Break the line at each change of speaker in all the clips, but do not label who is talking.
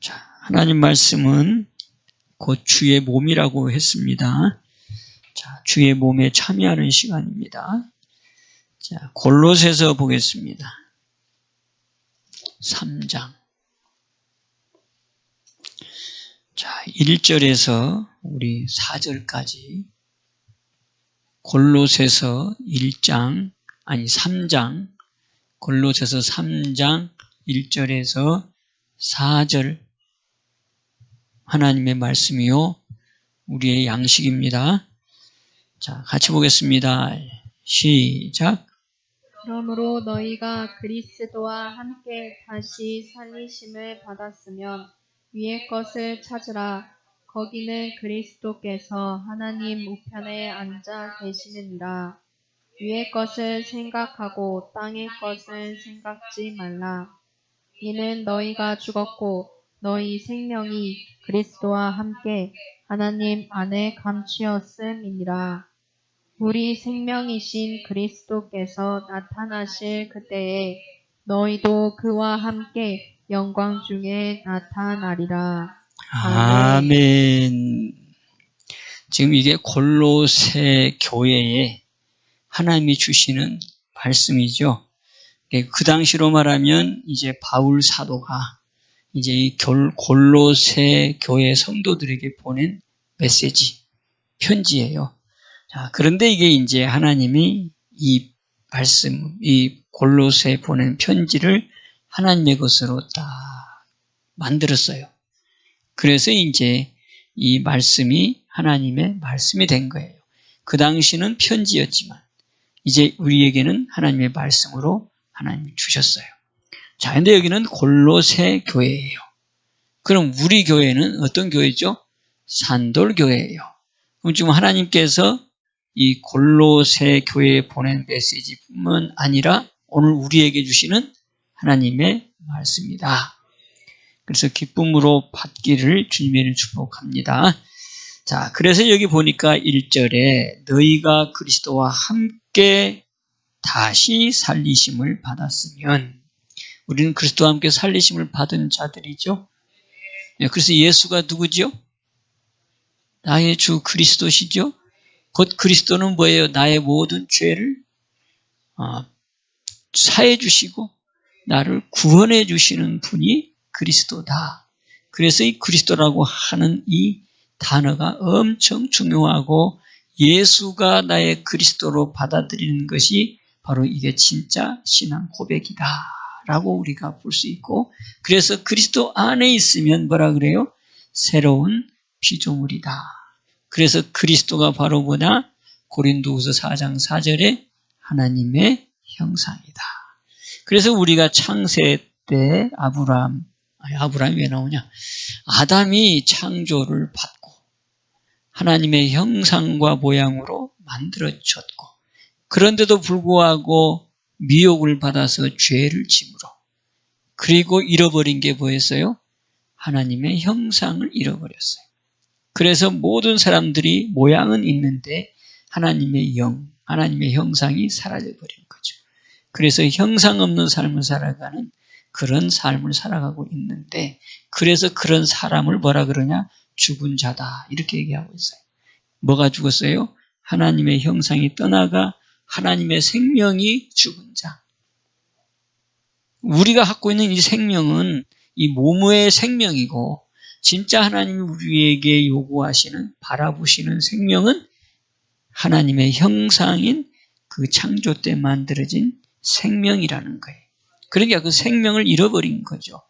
자, 하나님 말씀은 곧 주의 몸이라고 했습니다. 자, 주의 몸에 참여하는 시간입니다. 자, 골로새서 보겠습니다. 3장. 자, 1절에서 우리 4절까지 골로새서 3장, 골로새서 3장 1절에서 4절 하나님의 말씀이요, 우리의 양식입니다. 자, 같이 보겠습니다. 시작.
그러므로 너희가 그리스도와 함께 다시 살리심을 받았으면 위의 것을 찾으라. 거기는 그리스도께서 하나님 우편에 앉아 계시느니라. 위의 것을 생각하고 땅의 것을 생각지 말라. 이는 너희가 죽었고 너희 생명이 그리스도와 함께 하나님 안에 감추었음이니라. 우리 생명이신 그리스도께서 나타나실 그때에 너희도 그와 함께 영광 중에 나타나리라.
아멘. 지금 이게 골로새 교회에 하나님이 주시는 말씀이죠. 그 당시로 말하면 이제 바울 사도가 이제 이 골로새 교회 성도들에게 보낸 메시지, 편지예요. 자, 그런데 이게 이제 하나님이 이 말씀, 이 골로새에 보낸 편지를 하나님의 것으로 딱 만들었어요. 그래서 이제 이 말씀이 하나님의 말씀이 된 거예요. 그 당시는 편지였지만 이제 우리에게는 하나님의 말씀으로 하나님이 주셨어요. 자, 근데 여기는 골로새 교회예요. 그럼 우리 교회는 어떤 교회죠? 산돌교회예요. 그럼 지금 하나님께서 이 골로새 교회에 보낸 메시지뿐만 아니라 오늘 우리에게 주시는 하나님의 말씀이다. 그래서 기쁨으로 받기를 주님의 축복합니다. 자, 그래서 여기 보니까 1절에 너희가 그리스도와 함께 다시 살리심을 받았으면, 우리는 그리스도와 함께 살리심을 받은 자들이죠. 그래서 예수가 누구죠? 나의 주 그리스도시죠. 곧 그리스도는 뭐예요? 나의 모든 죄를 사해 주시고 나를 구원해 주시는 분이 그리스도다. 그래서 이 그리스도라고 하는 이 단어가 엄청 중요하고, 예수가 나의 그리스도로 받아들이는 것이 바로 이게 진짜 신앙 고백이다 라고 우리가 볼 수 있고, 그래서 그리스도 안에 있으면 뭐라 그래요? 새로운 피조물이다. 그래서 그리스도가 바로 뭐냐? 고린도후서 4장 4절에 하나님의 형상이다. 그래서 우리가 창세 때 아브라함이 왜 나오냐? 아담이 창조를 받고 하나님의 형상과 모양으로 만들어졌고, 그런데도 불구하고 미혹을 받아서 죄를 짐으로, 그리고 잃어버린 게 뭐였어요? 하나님의 형상을 잃어버렸어요. 그래서 모든 사람들이 모양은 있는데 하나님의 하나님의 형상이 사라져버린 거죠. 그래서 형상 없는 삶을 살아가는 그런 삶을 살아가고 있는데, 그래서 그런 사람을 뭐라 그러냐? 죽은 자다, 이렇게 얘기하고 있어요. 뭐가 죽었어요? 하나님의 형상이 떠나가 하나님의 생명이 죽은 자. 우리가 갖고 있는 이 생명은 이 몸의 생명이고, 진짜 하나님이 우리에게 요구하시는, 바라보시는 생명은 하나님의 형상인 그 창조 때 만들어진 생명이라는 거예요. 그러니까 그 생명을 잃어버린 거죠.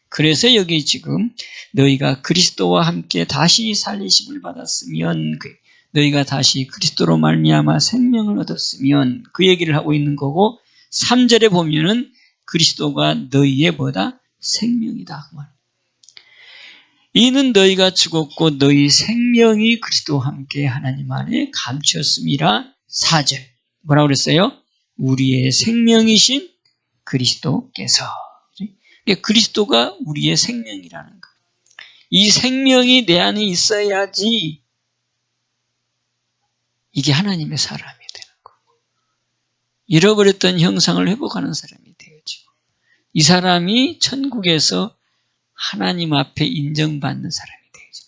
그래서 여기 지금 너희가 그리스도와 함께 다시 살리심을 받았으면, 너희가 다시 그리스도로 말미암아 생명을 얻었으면, 그 얘기를 하고 있는 거고, 3절에 보면은 그리스도가 너희의 뭐다? 생명이다. 이는 너희가 죽었고 너희 생명이 그리스도와 함께 하나님 안에 감추었음이라. 4절 뭐라고 그랬어요? 우리의 생명이신 그리스도께서. 그리스도가 우리의 생명이라는 거. 이 생명이 내 안에 있어야지 이게 하나님의 사람이 되는 거고, 잃어버렸던 형상을 회복하는 사람이 되어지고, 이 사람이 천국에서 하나님 앞에 인정받는 사람이 되죠.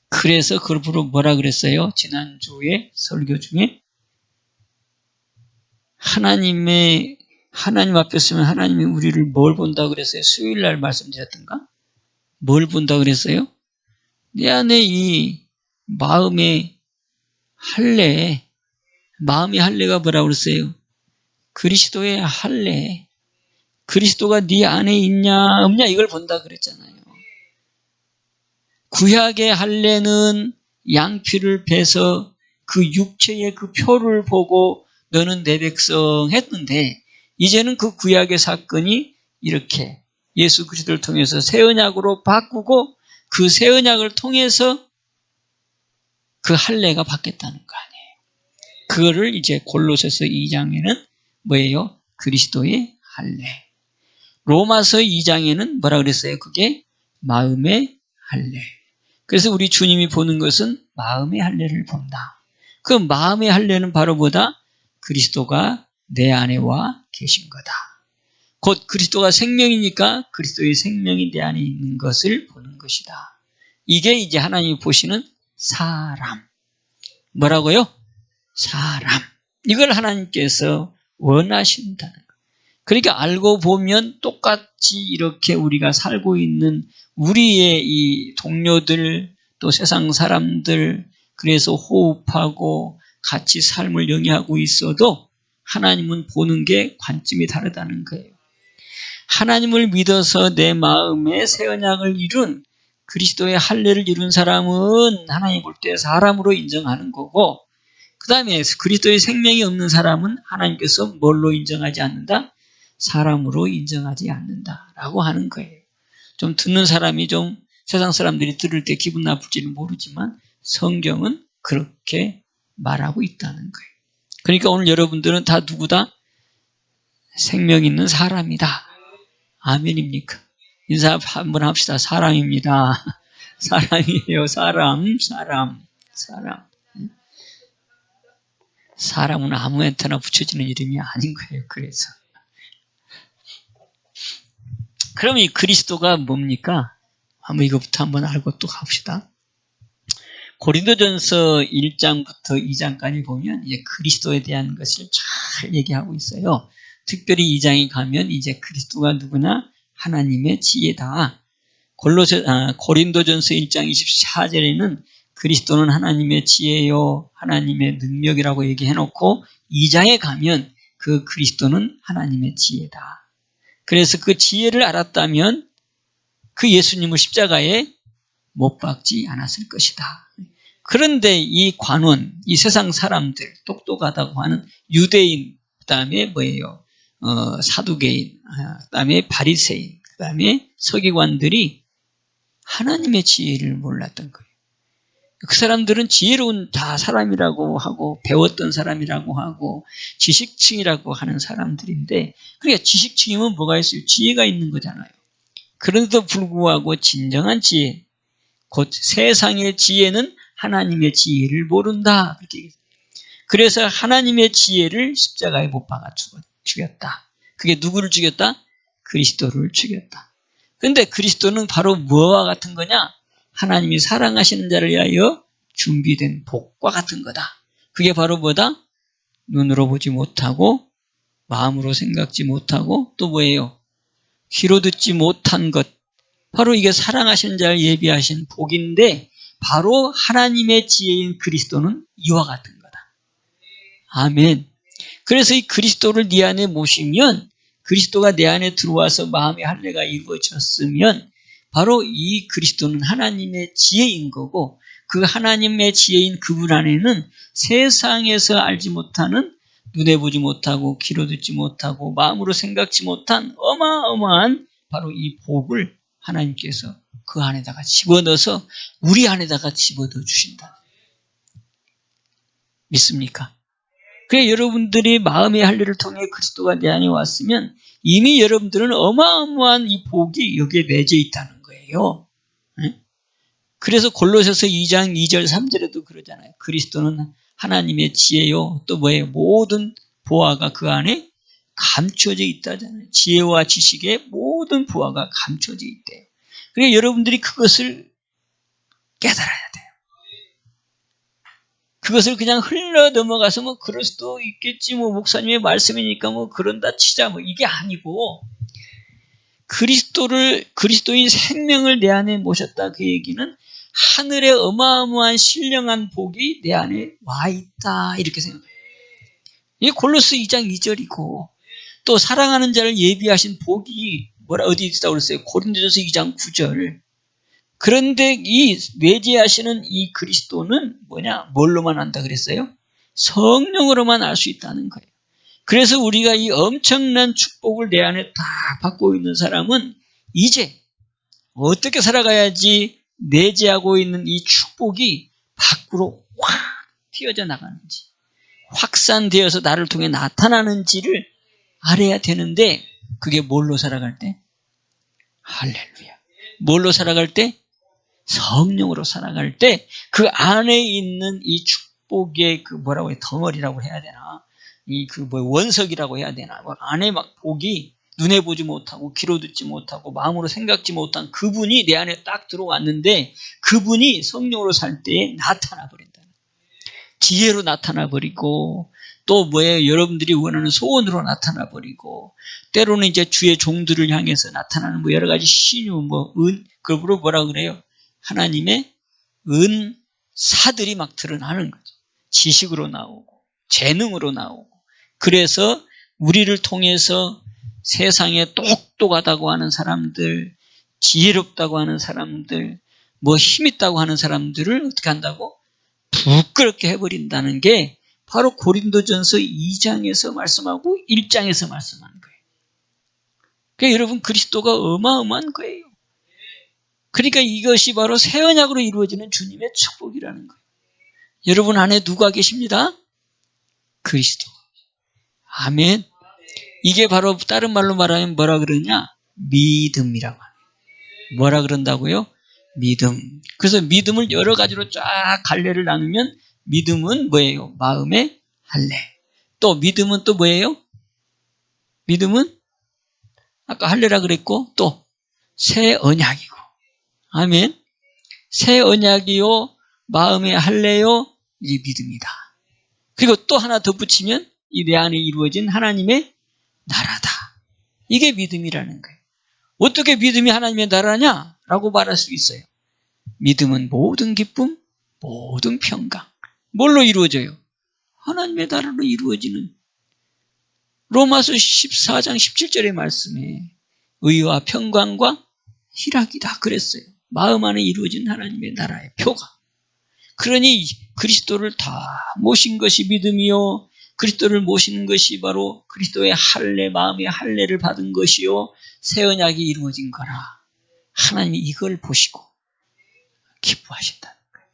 그래서 그룹으로 뭐라 그랬어요? 지난주에 설교 중에 하나님 앞에 서면 하나님이 우리를 뭘 본다고 그랬어요? 수요일 날 말씀드렸던가? 뭘 본다고 그랬어요? 내 안에 이 마음의 할례가 뭐라고 그랬어요? 그리스도의 할례. 그리스도가 네 안에 있냐 없냐 이걸 본다 그랬잖아요. 구약의 할례는 양피를 베서 그 육체의 그 표를 보고 너는 내 백성 했는데 이제는 그 구약의 사건이 이렇게 예수 그리스도를 통해서 새 언약으로 바꾸고 그 새 언약을 통해서 그 할례가 바뀌었다는 거 아니에요. 그거를 이제 골로새서 2장에는 뭐예요? 그리스도의 할례. 로마서 2장에는 뭐라 그랬어요? 그게 마음의 할례. 그래서 우리 주님이 보는 것은 마음의 할례를 본다. 그 마음의 할례는 바로 뭐다? 그리스도가 내 안에 와 계신 거다. 곧 그리스도가 생명이니까 그리스도의 생명이 내 안에 있는 것을 보는 것이다. 이게 이제 하나님이 보시는 사람. 뭐라고요? 사람. 이걸 하나님께서 원하신다는 거예요. 그러니까 알고 보면 똑같이 이렇게 우리가 살고 있는 우리의 이 동료들 또 세상 사람들 그래서 호흡하고 같이 삶을 영위하고 있어도 하나님은 보는 게 관점이 다르다는 거예요. 하나님을 믿어서 내 마음에 새 언약을 이룬 그리스도의 할례를 이룬 사람은 하나님 볼 때 사람으로 인정하는 거고 그 다음에 그리스도의 생명이 없는 사람은 하나님께서 뭘로 인정하지 않는다? 사람으로 인정하지 않는다라고 하는 거예요. 좀 듣는 사람이 좀 세상 사람들이 들을 때 기분 나쁠지는 모르지만 성경은 그렇게 말하고 있다는 거예요. 그러니까 오늘 여러분들은 다 누구다? 생명 있는 사람이다. 아멘입니까? 인사 한번 합시다. 사람입니다. 사람이에요. 사람은 아무한테나 붙여지는 이름이 아닌 거예요. 그래서. 그럼 이 그리스도가 뭡니까? 한번 이것부터 한번 알고 또 갑시다. 고린도전서 1장부터 2장까지 보면 이제 그리스도에 대한 것을 잘 얘기하고 있어요. 특별히 2장에 가면 이제 그리스도가 누구나 하나님의 지혜다. 고린도전서 1장 24절에는 그리스도는 하나님의 지혜요, 하나님의 능력이라고 얘기해놓고 2장에 가면 그 그리스도는 하나님의 지혜다. 그래서 그 지혜를 알았다면 그 예수님을 십자가에 못 박지 않았을 것이다. 그런데 이 관원, 이 세상 사람들, 똑똑하다고 하는 유대인, 그 다음에 뭐예요? 사두개인, 그 다음에 바리새인, 그 다음에 서기관들이 하나님의 지혜를 몰랐던 거예요. 그 사람들은 지혜로운 다 사람이라고 하고 배웠던 사람이라고 하고 지식층이라고 하는 사람들인데 그러니까 지식층이면 뭐가 있어요? 지혜가 있는 거잖아요. 그런데도 불구하고 진정한 지혜, 곧 세상의 지혜는 하나님의 지혜를 모른다. 그래서 하나님의 지혜를 십자가에 못 박아 죽였다. 그게 누구를 죽였다? 그리스도를 죽였다. 그런데 그리스도는 바로 뭐와 같은 거냐? 하나님이 사랑하시는 자를 위하여 준비된 복과 같은 거다. 그게 바로 뭐다? 눈으로 보지 못하고 마음으로 생각지 못하고 또 뭐예요? 귀로 듣지 못한 것. 바로 이게 사랑하시는 자를 예비하신 복인데 바로 하나님의 지혜인 그리스도는 이와 같은 거다. 아멘. 그래서 이 그리스도를 네 안에 모시면 그리스도가 내 안에 들어와서 마음의 할례가 이루어졌으면 바로 이 그리스도는 하나님의 지혜인 거고 그 하나님의 지혜인 그분 안에는 세상에서 알지 못하는 눈에 보지 못하고 귀로 듣지 못하고 마음으로 생각지 못한 어마어마한 바로 이 복을 하나님께서 그 안에다가 집어넣어서 우리 안에다가 집어넣어 주신다. 믿습니까? 그래 여러분들이 마음의 할례를 통해 그리스도가 내 안에 왔으면 이미 여러분들은 어마어마한 이 복이 여기에 내재 있다는 거예요. 그래서 골로새서 2장 2절 3절에도 그러잖아요. 그리스도는 하나님의 지혜요. 또 뭐예요? 모든 보화가 그 안에 감춰져 있다잖아요. 지혜와 지식의 모든 보화가 감춰져 있대요. 그러니까 여러분들이 그것을 깨달아야 돼요. 그것을 그냥 흘러 넘어가서 뭐 그럴 수도 있겠지, 뭐 목사님의 말씀이니까 뭐 그런다 치자, 뭐 이게 아니고, 그리스도인 생명을 내 안에 모셨다, 그 얘기는 하늘의 어마어마한 신령한 복이 내 안에 와 있다, 이렇게 생각해요. 이게 골로새 2장 2절이고, 또 사랑하는 자를 예비하신 복이 어디 있다고 그랬어요? 고린도전서 2장 9절. 그런데 이 내재하시는 이 그리스도는 뭘로만 안다 그랬어요? 성령으로만 알 수 있다는 거예요. 그래서 우리가 이 엄청난 축복을 내 안에 다 받고 있는 사람은 이제 어떻게 살아가야지 내재하고 있는 이 축복이 밖으로 확 튀어져 나가는지, 확산되어서 나를 통해 나타나는지를 알아야 되는데, 그게 뭘로 살아갈 때? 할렐루야. 뭘로 살아갈 때? 성령으로 살아갈 때 그 안에 있는 이 축복의 덩어리라고 해야 되나? 원석이라고 해야 되나? 안에 막 복이 눈에 보지 못하고 귀로 듣지 못하고 마음으로 생각지 못한 그분이 내 안에 딱 들어왔는데, 그분이 성령으로 살 때에 나타나 버린다. 지혜로 나타나 버리고, 또 여러분들이 원하는 소원으로 나타나 버리고, 때로는 이제 주의 종들을 향해서 나타나는 여러 가지 신유, 그걸 뭐라 그래요? 하나님의 은사들이 막 드러나는 거죠. 지식으로 나오고, 재능으로 나오고. 그래서 우리를 통해서 세상에 똑똑하다고 하는 사람들, 지혜롭다고 하는 사람들, 힘있다고 하는 사람들을 어떻게 한다고? 부끄럽게 해버린다는 게 바로 고린도전서 2장에서 말씀하고 1장에서 말씀하는 거예요. 그러니까 여러분, 그리스도가 어마어마한 거예요. 그러니까 이것이 바로 새 언약으로 이루어지는 주님의 축복이라는 거예요. 여러분 안에 누가 계십니다? 그리스도. 아멘. 이게 바로 다른 말로 말하면 뭐라 그러냐? 믿음이라고 합니다. 뭐라 그런다고요? 믿음. 그래서 믿음을 여러 가지로 쫙 갈래를 나누면, 믿음은 뭐예요? 마음의 할례. 또 믿음은 또 뭐예요? 믿음은 아까 할례라 그랬고, 또 새 언약이고. 아멘. 새 언약이요, 마음의 할례요, 이게 믿음이다. 그리고 또 하나 덧붙이면 이 내 안에 이루어진 하나님의 나라다. 이게 믿음이라는 거예요. 어떻게 믿음이 하나님의 나라냐? 라고 말할 수 있어요. 믿음은 모든 기쁨, 모든 평강. 뭘로 이루어져요? 하나님의 나라로 이루어지는. 로마서 14장 17절의 말씀에 의와 평강과 희락이다 그랬어요. 마음 안에 이루어진 하나님의 나라의 표가. 그러니 그리스도를 다 모신 것이 믿음이요, 그리스도를 모시는 것이 바로 그리스도의 할례, 마음의 할례를 받은 것이요, 새 언약이 이루어진 거라. 하나님이 이걸 보시고 기뻐하신다는 거예요.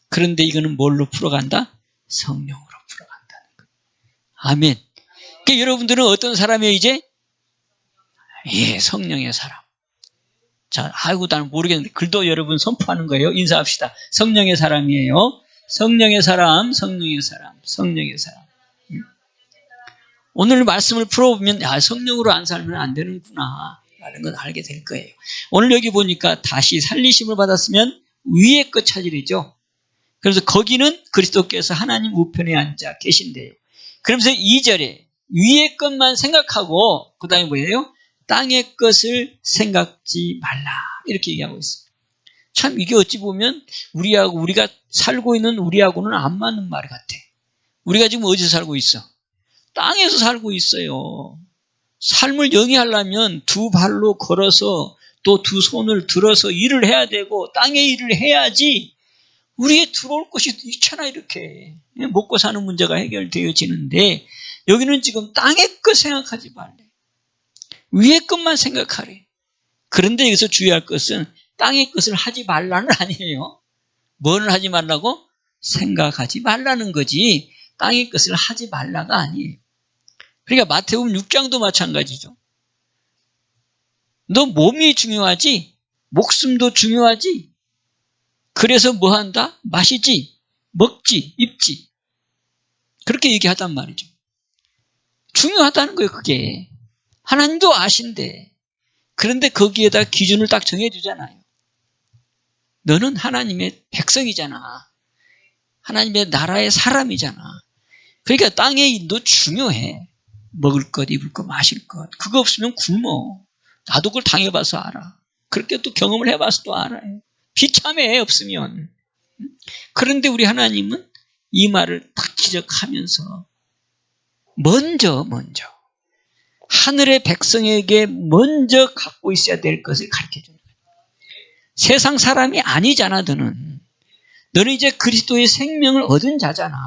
그런데 이거는 뭘로 풀어간다? 성령으로 풀어간다는 거예요. 아멘. 그러니까 여러분들은 어떤 사람이에요 이제? 예, 성령의 사람. 자, 나는 모르겠는데 글도 여러분 선포하는 거예요. 인사합시다. 성령의 사람이에요. 성령의 사람, 성령의 사람, 성령의 사람. 오늘 말씀을 풀어보면 성령으로 안 살면 안 되는구나 라는 걸 알게 될 거예요. 오늘 여기 보니까 다시 살리심을 받았으면 위의 것 찾으래죠. 그래서 거기는 그리스도께서 하나님 우편에 앉아 계신대요. 그러면서 2절에 위의 것만 생각하고 그 다음에 뭐예요? 땅의 것을 생각지 말라 이렇게 얘기하고 있어요. 참 이게 어찌 보면 우리가 살고 있는 우리하고는 안 맞는 말 같아. 우리가 지금 어디서 살고 있어? 땅에서 살고 있어요. 삶을 영위하려면 두 발로 걸어서 또 두 손을 들어서 일을 해야 되고 땅에 일을 해야지 우리에 들어올 것이 있잖아. 이렇게 먹고 사는 문제가 해결되어지는데 여기는 지금 땅의 것 생각하지 말래. 위의 것만 생각하래. 그런데 여기서 주의할 것은 땅의 것을 하지 말라는 아니에요. 뭐를 하지 말라고? 생각하지 말라는 거지 땅의 것을 하지 말라가 아니에요. 그러니까 마태복음 6장도 마찬가지죠. 너 몸이 중요하지 목숨도 중요하지. 그래서 뭐 한다? 마시지, 먹지, 입지. 그렇게 얘기하단 말이죠. 중요하다는 거예요. 그게. 하나님도 아신대. 그런데 거기에다 기준을 딱 정해주잖아요. 너는 하나님의 백성이잖아. 하나님의 나라의 사람이잖아. 그러니까 땅의 인도 중요해. 먹을 것, 입을 것, 마실 것. 그거 없으면 굶어. 나도 그걸 당해봐서 알아. 그렇게 또 경험을 해봐서 또 알아요. 비참해, 없으면. 그런데 우리 하나님은 이 말을 딱 지적하면서 먼저 하늘의 백성에게 먼저 갖고 있어야 될 것을 가르쳐주는 거예요. 세상 사람이 아니잖아, 너는. 너는 이제 그리스도의 생명을 얻은 자잖아.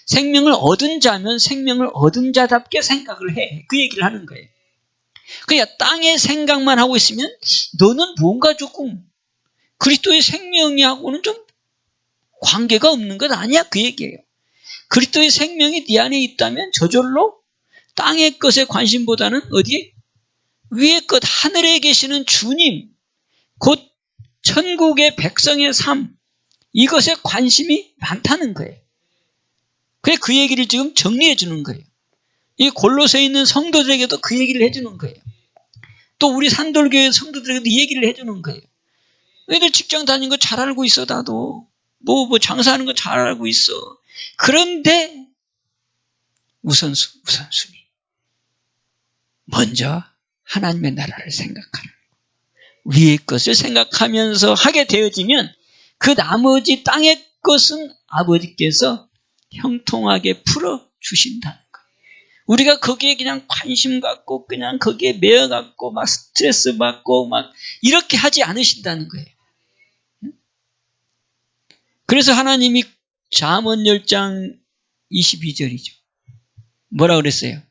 생명을 얻은 자면 생명을 얻은 자답게 생각을 해. 그 얘기를 하는 거예요. 그냥 땅의 생각만 하고 있으면 너는 뭔가 조금 그리스도의 생명이하고는 좀 관계가 없는 것 아니야? 그 얘기예요. 그리스도의 생명이 네 안에 있다면 저절로 땅의 것에 관심보다는 어디에? 위의 것, 하늘에 계시는 주님, 곧 천국의 백성의 삶, 이것에 관심이 많다는 거예요. 그래서 그 얘기를 지금 정리해 주는 거예요. 이 골로새에 있는 성도들에게도 그 얘기를 해주는 거예요. 또 우리 산돌교회 성도들에게도 이 얘기를 해주는 거예요. 너희들 직장 다니는 거 잘 알고 있어, 나도. 뭐 장사하는 거 잘 알고 있어. 그런데 우선순위. 먼저 하나님의 나라를 생각하는 거. 위의 것을 생각하면서 하게 되어지면 그 나머지 땅의 것은 아버지께서 형통하게 풀어주신다는 거예요. 우리가 거기에 그냥 관심 갖고 그냥 거기에 매여 갖고 막 스트레스 받고 막 이렇게 하지 않으신다는 거예요. 그래서 하나님이 잠언 10장 22절이죠. 뭐라 그랬어요?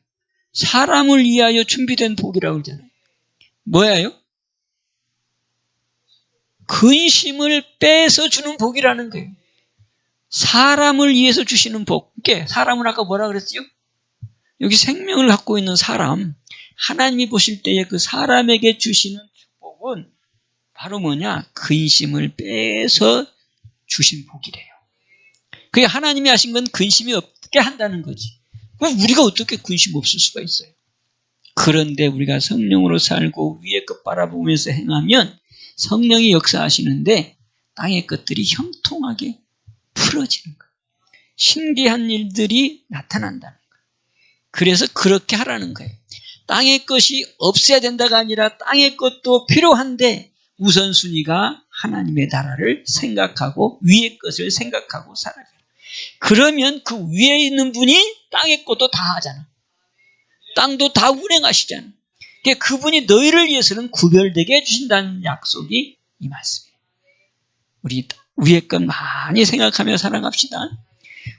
사람을 위하여 준비된 복이라고 그러잖아요. 뭐야요? 근심을 빼서 주는 복이라는 거예요. 사람을 위해서 주시는 복. 그게 사람은 아까 뭐라 그랬어요? 여기 생명을 갖고 있는 사람. 하나님이 보실 때에 그 사람에게 주시는 축복은 바로 뭐냐? 근심을 빼서 주신 복이래요. 그게 하나님이 하신 건 근심이 없게 한다는 거지. 그럼 우리가 어떻게 근심 없을 수가 있어요? 그런데 우리가 성령으로 살고 위의 것 바라보면서 행하면 성령이 역사하시는데 땅의 것들이 형통하게 풀어지는 거예요. 신기한 일들이 나타난다는 거예요. 그래서 그렇게 하라는 거예요. 땅의 것이 없어야 된다가 아니라 땅의 것도 필요한데 우선순위가 하나님의 나라를 생각하고 위의 것을 생각하고 살아가요. 그러면 그 위에 있는 분이 땅의 것도 다 하잖아. 땅도 다 운행하시잖아. 그러니까 그분이 너희를 위해서는 구별되게 해주신다는 약속이 이 말씀이에요. 우리 위의 것 많이 생각하며 살아갑시다.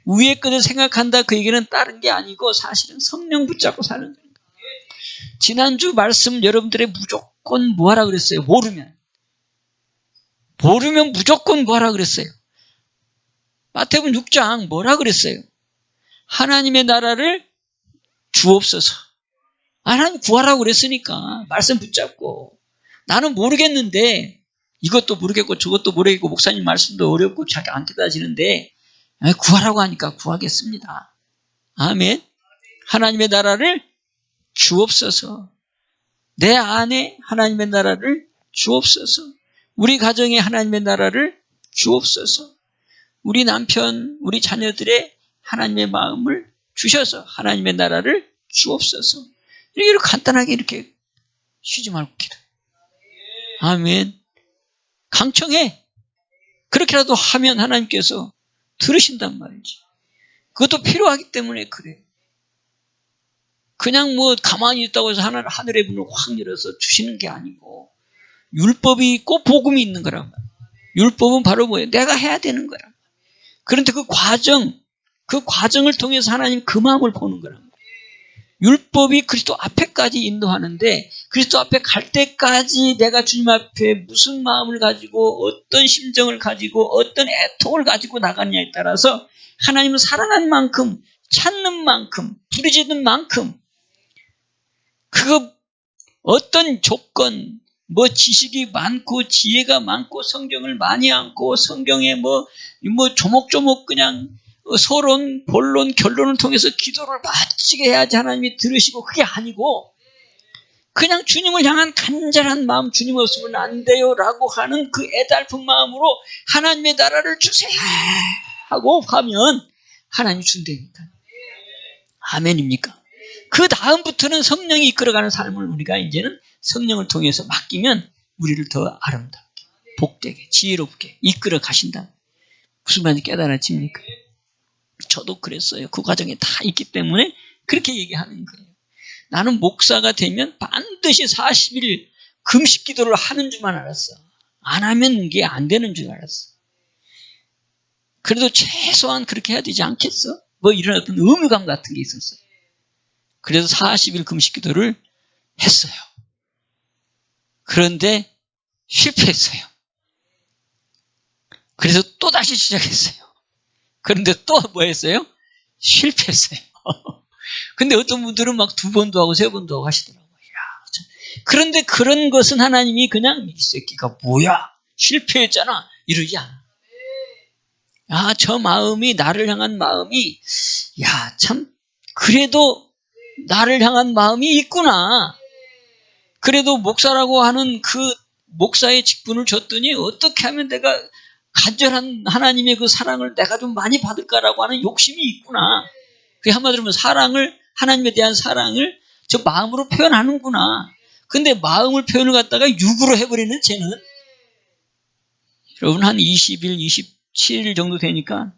위의 것을 생각한다 그 얘기는 다른 게 아니고 사실은 성령 붙잡고 사는 거예요. 지난주 말씀 여러분들의 무조건 뭐하라 그랬어요? 모르면 무조건 뭐하라 그랬어요? 마태복음 6장 뭐라 그랬어요? 하나님의 나라를 주옵소서. 하나님 구하라고 그랬으니까 말씀 붙잡고 나는 모르겠는데 이것도 모르겠고 저것도 모르겠고 목사님 말씀도 어렵고 잘 안 깨달아지는데 구하라고 하니까 구하겠습니다. 아멘. 하나님의 나라를 주옵소서. 내 안에 하나님의 나라를 주옵소서. 우리 가정에 하나님의 나라를 주옵소서. 우리 남편, 우리 자녀들의 하나님의 마음을 주셔서 하나님의 나라를 주옵소서. 이렇게 간단하게 이렇게 쉬지 말고 기도해. 아멘. 강청해. 그렇게라도 하면 하나님께서 들으신단 말이지. 그것도 필요하기 때문에 그래. 그냥 뭐 가만히 있다고 해서 하늘의 문을 확 열어서 주시는 게 아니고 율법이 있고 복음이 있는 거란 말이야. 율법은 바로 뭐예요? 내가 해야 되는 거란 말이야. 그런데 그 과정을 통해서 하나님 그 마음을 보는 거란 말이야. 율법이 그리스도 앞에까지 인도하는데 그리스도 앞에 갈 때까지 내가 주님 앞에 무슨 마음을 가지고 어떤 심정을 가지고 어떤 애통을 가지고 나가느냐에 따라서 하나님을 사랑하는 만큼 찾는 만큼 부르짖는 만큼 그거 어떤 조건 뭐 지식이 많고 지혜가 많고 성경을 많이 읽고 성경에 뭐 조목조목 그냥 서론, 본론, 결론을 통해서 기도를 멋지게 해야지 하나님이 들으시고 그게 아니고 그냥 주님을 향한 간절한 마음, 주님 없으면 안 돼요 라고 하는 그 애달픈 마음으로 하나님의 나라를 주세요 하고 하면 하나님이 준다니까. 아멘입니까? 그 다음부터는 성령이 이끌어가는 삶을 우리가 이제는 성령을 통해서 맡기면 우리를 더 아름답게, 복되게, 지혜롭게 이끌어 가신다. 무슨 말인지 깨달아집니까? 저도 그랬어요. 그 과정에 다 있기 때문에 그렇게 얘기하는 거예요. 나는 목사가 되면 반드시 40일 금식 기도를 하는 줄만 알았어. 안 하면 이게 안 되는 줄 알았어. 그래도 최소한 그렇게 해야 되지 않겠어? 뭐 이런 어떤 의무감 같은 게 있었어요. 그래서 40일 금식 기도를 했어요. 그런데 실패했어요. 그래서 또 다시 시작했어요. 그런데 또 뭐 했어요? 실패했어요. 근데 어떤 분들은 막 2번도 하고 3번도 하고 하시더라고요. 그런데 그런 것은 하나님이 그냥 이 새끼가 뭐야? 실패했잖아. 이러지 않아. 아, 저 마음이, 나를 향한 마음이, 야, 참, 그래도 나를 향한 마음이 있구나. 그래도 목사라고 하는 그 목사의 직분을 줬더니 어떻게 하면 내가 간절한 하나님의 그 사랑을 내가 좀 많이 받을까라고 하는 욕심이 있구나. 그게 한마디로 하면 사랑을, 하나님에 대한 사랑을 저 마음으로 표현하는구나. 근데 마음을 표현을 갖다가 육으로 해버리는 쟤는, 여러분 한 20일, 27일 정도 되니까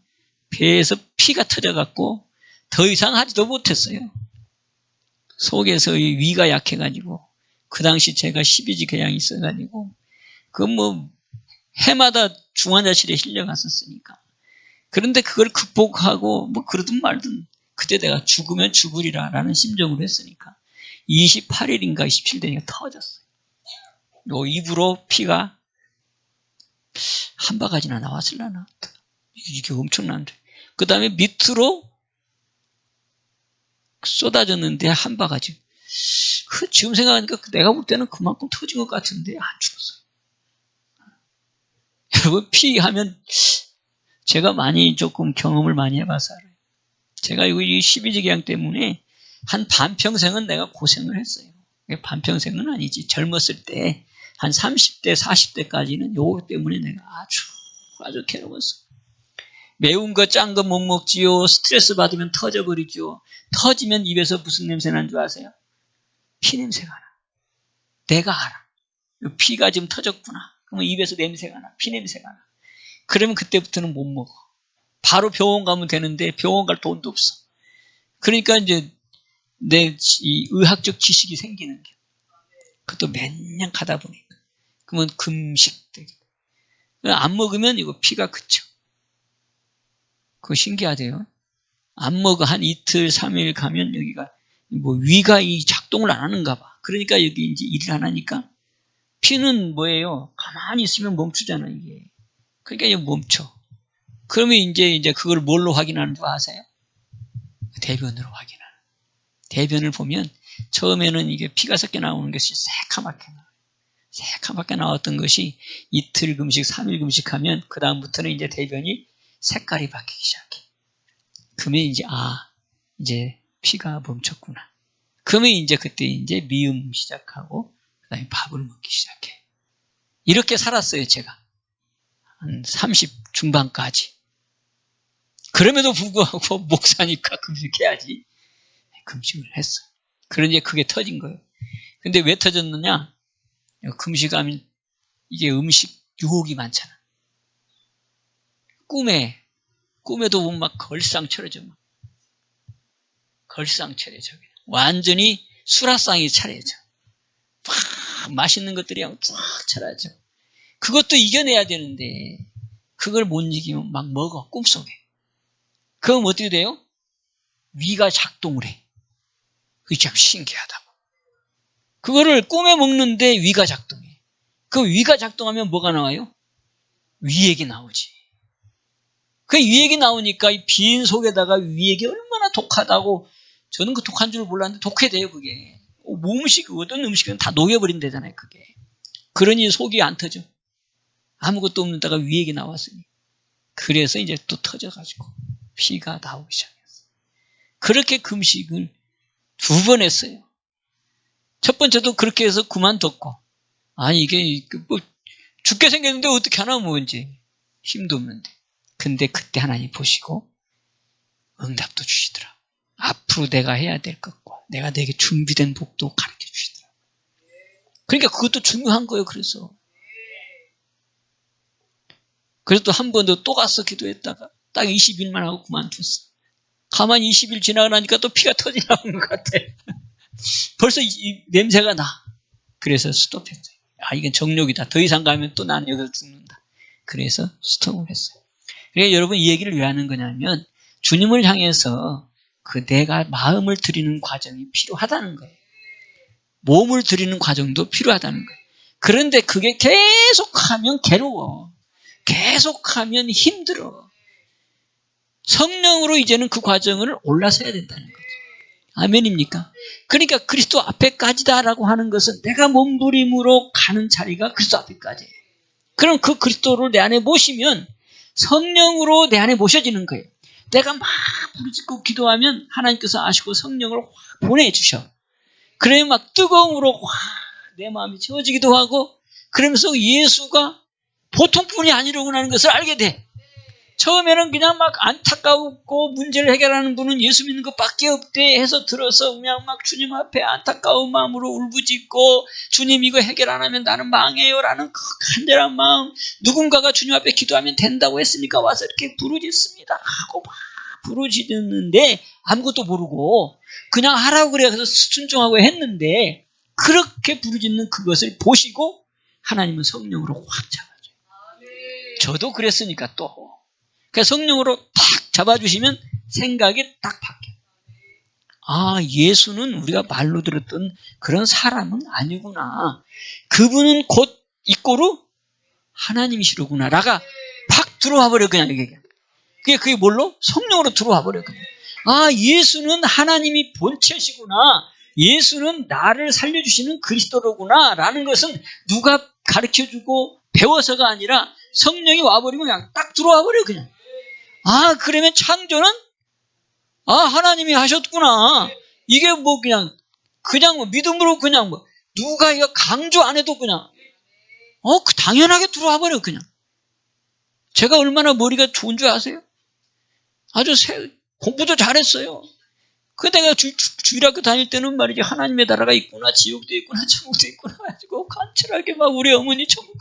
배에서 피가 터져갖고 더 이상 하지도 못했어요. 속에서 위가 약해가지고, 그 당시 제가 12지 궤양이 있어가지고, 뭐 해마다 중환자실에 실려갔었으니까. 그런데 그걸 극복하고 뭐 그러든 말든 그때 내가 죽으면 죽으리라 라는 심정으로 했으니까 28일인가 27일이니까 터졌어요. 요 입으로 피가 한 바가지나 나왔을라나. 이게 엄청난데. 그 다음에 밑으로 쏟아졌는데 한 바가지. 지금 생각하니까 내가 볼 때는 그만큼 터진 것 같은데 안 죽었어요. 여러분, 피 하면 제가 많이 조금 경험을 많이 해봐서 알아요. 제가 이 12지 궤양 때문에 한 반평생은 내가 고생을 했어요. 반평생은 아니지. 젊었을 때 한 30대, 40대까지는 요거 때문에 내가 아주 괴로웠어요. 매운 거, 짠 거 못 먹지요. 스트레스 받으면 터져버리죠. 터지면 입에서 무슨 냄새 나는 줄 아세요? 피 냄새가 나. 내가 알아. 피가 지금 터졌구나. 그러면 입에서 냄새가 나. 피 냄새가 나. 그러면 그때부터는 못 먹어. 바로 병원 가면 되는데 병원 갈 돈도 없어. 그러니까 이제 내 이 의학적 지식이 생기는 게. 그것도 몇 년 가다 보니까. 그러면 금식 되게. 안 먹으면 이거 피가 그쳐. 그거 신기하대요. 안 먹어 한 이틀, 3일 가면 여기가 뭐 위가 이 작동을 안 하는가 봐. 그러니까 여기 이제 일을 안 하니까 피는 뭐예요? 가만히 있으면 멈추잖아, 이게. 그러니까 이제 멈춰. 그러면 이제 그걸 뭘로 확인하는 줄 아세요? 대변으로 확인하는. 대변을 보면 처음에는 이게 피가 섞여 나오는 것이 새카맣게 나와요. 새카맣게 나왔던 것이 이틀 금식, 3일 금식하면 그 다음부터는 이제 대변이 색깔이 바뀌기 시작해. 그러면 이제 피가 멈췄구나. 그러면 이제 그때 이제 미음 시작하고 그다음에 밥을 먹기 시작해. 이렇게 살았어요, 제가. 한 30 중반까지. 그럼에도 불구하고 목사니까 금식해야지. 금식을 했어. 그런데 그게 터진 거예요. 근데 왜 터졌느냐? 금식하면 이게 음식 유혹이 많잖아. 꿈에도 보면 막 걸상차려져. 걸상차려져. 완전히 수라상이 차려져. 막 맛있는 것들이 쫙 차려져. 그것도 이겨내야 되는데 그걸 못 이기면 막 먹어, 꿈속에. 그럼 어떻게 돼요? 위가 작동을 해. 그게 참 신기하다고. 그거를 꿈에 먹는데 위가 작동해. 그 위가 작동하면 뭐가 나와요? 위액이 나오지. 그 위액이 나오니까 이 빈 속에다가 위액이 얼마나 독하다고. 저는 그 독한 줄 몰랐는데 독해돼요, 그게. 어떤 음식은 다 녹여버린다잖아요, 그게. 그러니 속이 안 터져. 아무것도 없는 데가 위액이 나왔으니. 그래서 이제 또 터져가지고 피가 나오기 시작했어요. 그렇게 금식을 2번 했어요. 첫 번째도 그렇게 해서 그만뒀고, 이게 뭐 죽게 생겼는데 어떻게 하나 뭐 이제 힘도 없는데. 근데 그때 하나님 보시고 응답도 주시더라. 앞으로 내가 해야 될 것과 내가 내게 준비된 복도 가르쳐 주시더라. 그러니까 그것도 중요한 거예요. 그래서 또 한 번 더 또 가서 기도했다가 딱 20일만 하고 그만뒀어. 가만히 20일 지나고 나니까 또 피가 터지나온 것 같아. 벌써 이 냄새가 나. 그래서 스톱했어요. 이건 정욕이다. 더 이상 가면 또 나는 여기서 죽는다. 그래서 스톱을 했어요. 그러니까 여러분 이 얘기를 왜 하는 거냐면 주님을 향해서 내가 마음을 드리는 과정이 필요하다는 거예요. 몸을 드리는 과정도 필요하다는 거예요. 그런데 그게 계속하면 괴로워. 계속하면 힘들어. 성령으로 이제는 그 과정을 올라서야 된다는 거죠. 아멘입니까? 그러니까 그리스도 앞에까지다라고 하는 것은 내가 몸부림으로 가는 자리가 그리스도 앞에까지예요. 그럼 그 그리스도를 내 안에 모시면 성령으로 내 안에 모셔지는 거예요. 내가 막 부르짖고 기도하면 하나님께서 아시고 성령을 확 보내주셔. 그래 막 뜨거움으로 확 내 마음이 채워지기도 하고 그러면서 예수가 보통 분이 아니라고 하는 것을 알게 돼. 처음에는 그냥 막 안타까웠고 문제를 해결하는 분은 예수 믿는 것밖에 없대 해서 들어서 그냥 막 주님 앞에 안타까운 마음으로 울부짖고 주님 이거 해결 안 하면 나는 망해요 라는 그 간절한 마음, 누군가가 주님 앞에 기도하면 된다고 했으니까 와서 이렇게 부르짖습니다 하고 막 부르짖는데 아무것도 모르고 그냥 하라고 그래서 순종하고 했는데 그렇게 부르짖는 그것을 보시고 하나님은 성령으로 확 잡아줘요. 저도 그랬으니까 또 그래서 성령으로 탁 잡아주시면 생각이 딱 바뀌어요. 예수는 우리가 말로 들었던 그런 사람은 아니구나. 그분은 곧 이꼬르 하나님이시로구나. 라가 팍 들어와 버려 그냥 이게. 그게 뭘로? 성령으로 들어와 버려 그냥. 예수는 하나님이 본체시구나. 예수는 나를 살려주시는 그리스도로구나. 라는 것은 누가 가르쳐주고 배워서가 아니라 성령이 와버리면 그냥 딱 들어와 버려 그냥. 그러면 창조는 하나님이 하셨구나. 이게 뭐 그냥 뭐 믿음으로 그냥 뭐 누가 이거 강조 안 해도 그냥 당연하게 들어와 버려 그냥. 제가 얼마나 머리가 좋은 줄 아세요? 아주 공부도 잘했어요. 내가 주일학교 다닐 때는 말이지 하나님의 나라가 있구나, 지옥도 있구나, 천국도 있구나 가지고 간절하게 막 우리 어머니 지옥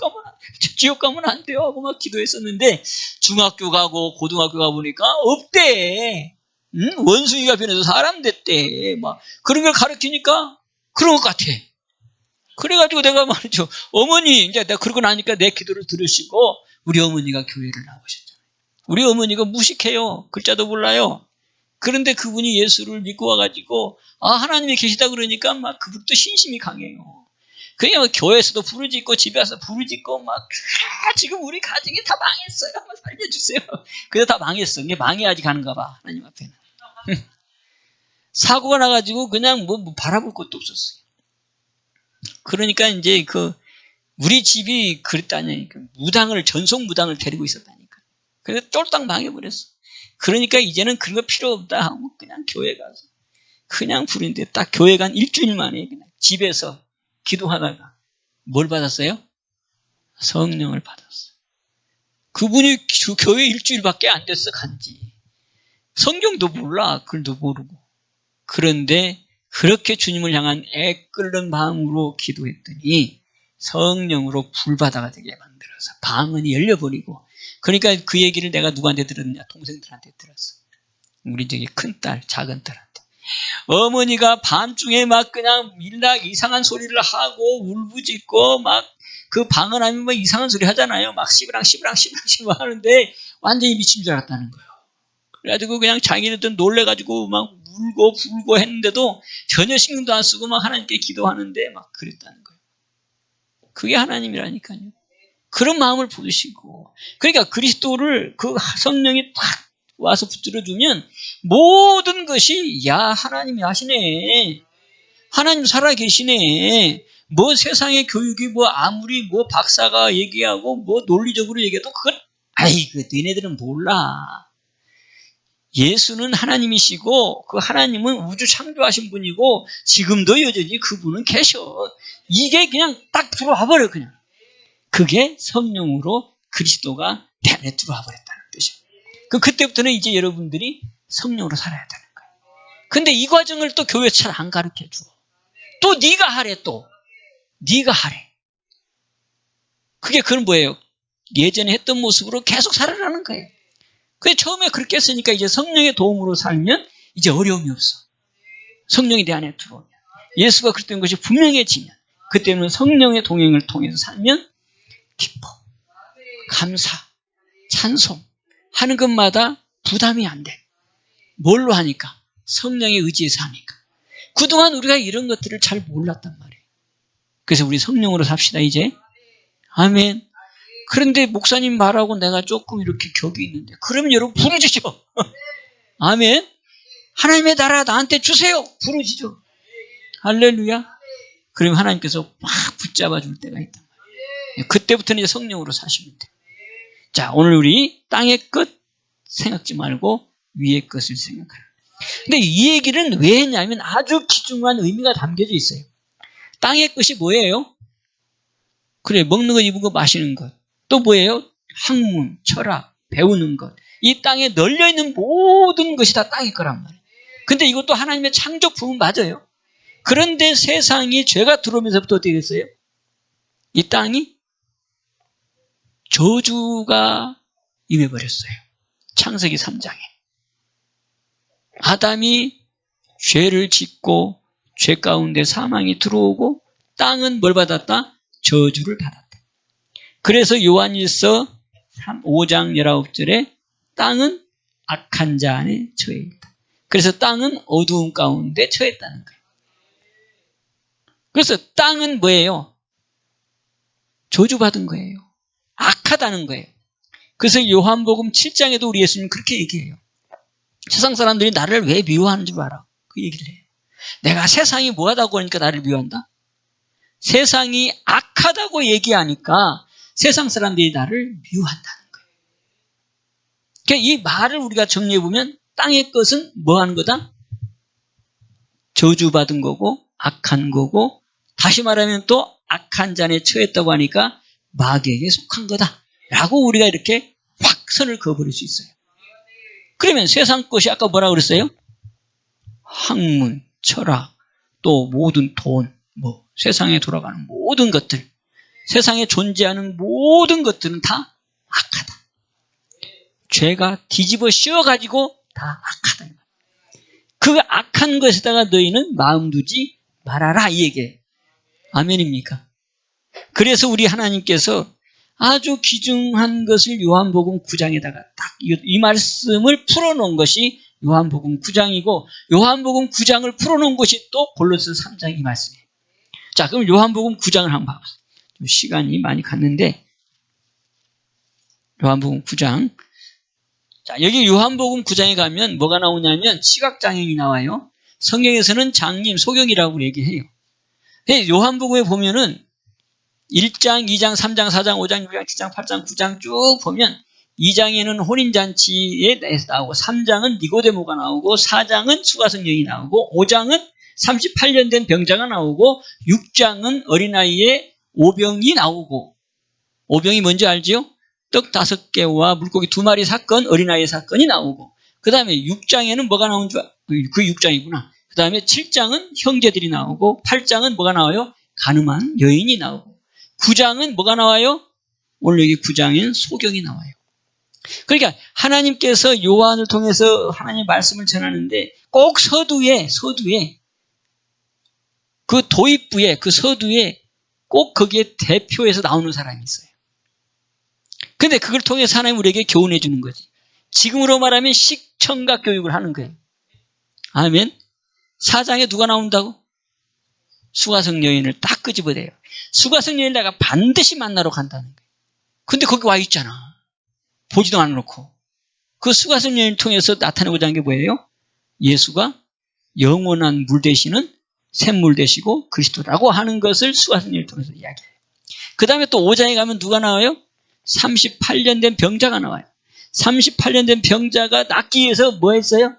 가면 안 돼요 하고 막 기도했었는데 중학교 가고 고등학교 가보니까 없대. 원숭이가 변해서 사람 됐대. 막 그런 걸 가르치니까 그런 것 같아. 그래가지고 내가 말이죠. 어머니 이제 내가 그러고 나니까 내 기도를 들으시고 우리 어머니가 교회를 나오셨잖아요. 우리 어머니가 무식해요. 글자도 몰라요. 그런데 그분이 예수를 믿고 와가지고 하나님이 계시다 그러니까 막 그분도 신심이 강해요. 그냥 막 교회에서도 부르짖고 집에 와서 부르짖고 막 지금 우리 가정이 다 망했어요. 한번 살려주세요. 그래서 다 망했어. 이게 망해야지 가는가 봐. 하나님 앞에는. 사고가 나가지고 그냥 뭐 바라볼 것도 없었어요. 그러니까 이제 우리 집이 그랬다니까 전속 무당을 데리고 있었다니까. 그래서 쫄딱 망해버렸어. 그러니까 이제는 그런 거 필요 없다 하고 그냥 교회 가서 그냥 부르는데 딱 교회 간 일주일 만에 그냥 집에서 기도하다가 뭘 받았어요? 성령을 받았어. 그분이 교회 일주일밖에 안 됐어 간지. 성경도 몰라. 글도 모르고. 그런데 그렇게 주님을 향한 애끓는 마음으로 기도했더니 성령으로 불바다가 되게 만들어서 방언이 열려버리고 그러니까 그 얘기를 내가 누구한테 들었느냐? 동생들한테 들었어. 우리 저기 큰딸, 작은딸한테. 어머니가 밤중에 막 그냥 일락 이상한 소리를 하고 울부짖고 막 그 방언하면 막 이상한 소리 하잖아요. 막 시브랑 하는데 완전히 미친 줄 알았다는 거예요. 그래가지고 그냥 자기네들 놀래가지고 막 울고 불고 했는데도 전혀 신경도 안 쓰고 막 하나님께 기도하는데 막 그랬다는 거예요. 그게 하나님이라니까요. 그런 마음을 보시고 그러니까 그리스도를 그 성령이 딱 와서 붙들어주면 모든 것이 하나님이 하시네. 하나님 살아계시네. 뭐 세상의 교육이 뭐 아무리 뭐 박사가 얘기하고 뭐 논리적으로 얘기해도 그건 너희네들은 몰라. 예수는 하나님이시고 그 하나님은 우주 창조하신 분이고 지금도 여전히 그분은 계셔. 이게 그냥 딱 들어와 버려 그냥. 그게 성령으로 그리스도가 내 안에 들어와 버렸다는 뜻이에요. 그때부터는 이제 여러분들이 성령으로 살아야 되는 거예요. 근데 이 과정을 또 교회 잘 안 가르쳐 줘. 또 네가 하래 또. 네가 하래. 그건 뭐예요? 예전에 했던 모습으로 계속 살아가는 거예요. 그게 처음에 그렇게 했으니까 이제 성령의 도움으로 살면 이제 어려움이 없어. 성령이 내 안에 들어오면. 예수가 그랬던 것이 분명해지면 그때는 성령의 동행을 통해서 살면 기뻐, 감사, 찬송 하는 것마다 부담이 안 돼. 뭘로 하니까? 성령의 의지에서 하니까. 그동안 우리가 이런 것들을 잘 몰랐단 말이에요. 그래서 우리 성령으로 삽시다 이제. 아멘. 그런데 목사님 말하고 내가 조금 이렇게 격이 있는데 그러면 여러분 부르짖죠. 아멘. 하나님의 나라 나한테 주세요. 부르짖죠. 할렐루야. 그러면 하나님께서 막 붙잡아 줄 때가 있단 말이에요. 그때부터는 이제 성령으로 사시면 돼요. 자, 오늘 우리 땅의 끝 생각지 말고 위의 것을 생각하라. 근데 이 얘기는 왜 했냐면 아주 귀중한 의미가 담겨져 있어요. 땅의 것이 뭐예요? 그래, 먹는 것, 입은 것, 마시는 것. 또 뭐예요? 학문, 철학, 배우는 것. 이 땅에 널려있는 모든 것이 다 땅의 거란 말이에요. 근데 이것도 하나님의 창조품은 맞아요. 그런데 세상이 죄가 들어오면서부터 어떻게 됐어요? 이 땅이 저주가 임해버렸어요. 창세기 3장에. 아담이 죄를 짓고 죄 가운데 사망이 들어오고 땅은 뭘 받았다? 저주를 받았다. 그래서 요한일서 5장 19절에 땅은 악한 자 안에 처해 있다. 그래서 땅은 어두움 가운데 처했다는 거예요. 그래서 땅은 뭐예요? 저주받은 거예요. 악하다는 거예요. 그래서 요한복음 7장에도 우리 예수님 그렇게 얘기해요. 세상 사람들이 나를 왜 미워하는 줄 알아? 그 얘기를 해요. 내가 세상이 뭐하다고 하니까 나를 미워한다? 세상이 악하다고 얘기하니까 세상 사람들이 나를 미워한다는 거예요. 그러니까 이 말을 우리가 정리해보면 땅의 것은 뭐 하는 거다? 저주받은 거고 악한 거고 다시 말하면 또 악한 잔에 처했다고 하니까 마귀에게 속한 거다 라고 우리가 이렇게 확 선을 그어버릴 수 있어요. 그러면 세상 것이 아까 뭐라고 그랬어요? 학문, 철학, 또 모든 돈, 세상에 돌아가는 모든 것들, 세상에 존재하는 모든 것들은 다 악하다. 죄가 뒤집어 씌워가지고 다 악하다. 그 악한 것에다가 너희는 마음 두지 말아라 이 얘기예요. 아멘입니까? 그래서 우리 하나님께서 아주 귀중한 것을 요한복음 9장에다가 딱 이 말씀을 풀어놓은 것이 요한복음 9장이고 요한복음 9장을 풀어놓은 것이 또 골로새 3장 이 말씀이에요. 자, 그럼 요한복음 9장을 한번 봐보세요. 좀 시간이 많이 갔는데 요한복음 9장. 자, 여기 요한복음 9장에 가면 뭐가 나오냐면 시각장애인이 나와요. 성경에서는 장님, 소경이라고 얘기해요. 요한복음에 보면은 1장, 2장, 3장, 4장, 5장, 6장, 7장, 8장, 9장 쭉 보면 2장에는 혼인잔치에 대해서 나오고 3장은 니고데모가 나오고 4장은 수가성령이 나오고 5장은 38년 된 병자가 나오고 6장은 어린아이의 오병이 나오고 오병이 뭔지 알지요? 떡 5개와 물고기 2마리 사건, 어린아이 사건이 나오고 그 다음에 6장에는 뭐가 나온 줄 그 6장이구나. 그 다음에 7장은 형제들이 나오고 8장은 뭐가 나와요? 간음한 여인이 나오고 9장은 뭐가 나와요? 오늘 여기 9장에는 소경이 나와요. 그러니까 하나님께서 요한을 통해서 하나님의 말씀을 전하는데 꼭 서두에 그 도입부에 그 서두에 꼭 거기에 대표해서 나오는 사람이 있어요. 근데 그걸 통해서 하나님 우리에게 교훈해 주는 거지. 지금으로 말하면 식청각 교육을 하는 거예요. 아멘. 4장에 누가 나온다고? 수가성 여인을 딱 끄집어내요. 수가성 여인을 내가 반드시 만나러 간다는 거예요. 근데 거기 와 있잖아. 보지도 않아놓고. 그 수가성 여인을 통해서 나타내고자 하는 게 뭐예요? 예수가 영원한 물 되시는 샘물 되시고 그리스도라고 하는 것을 수가성 여인을 통해서 이야기해요. 그 다음에 또 5장에 가면 누가 나와요? 38년 된 병자가 나와요. 38년 된 병자가 낫기 위해서 뭐 했어요?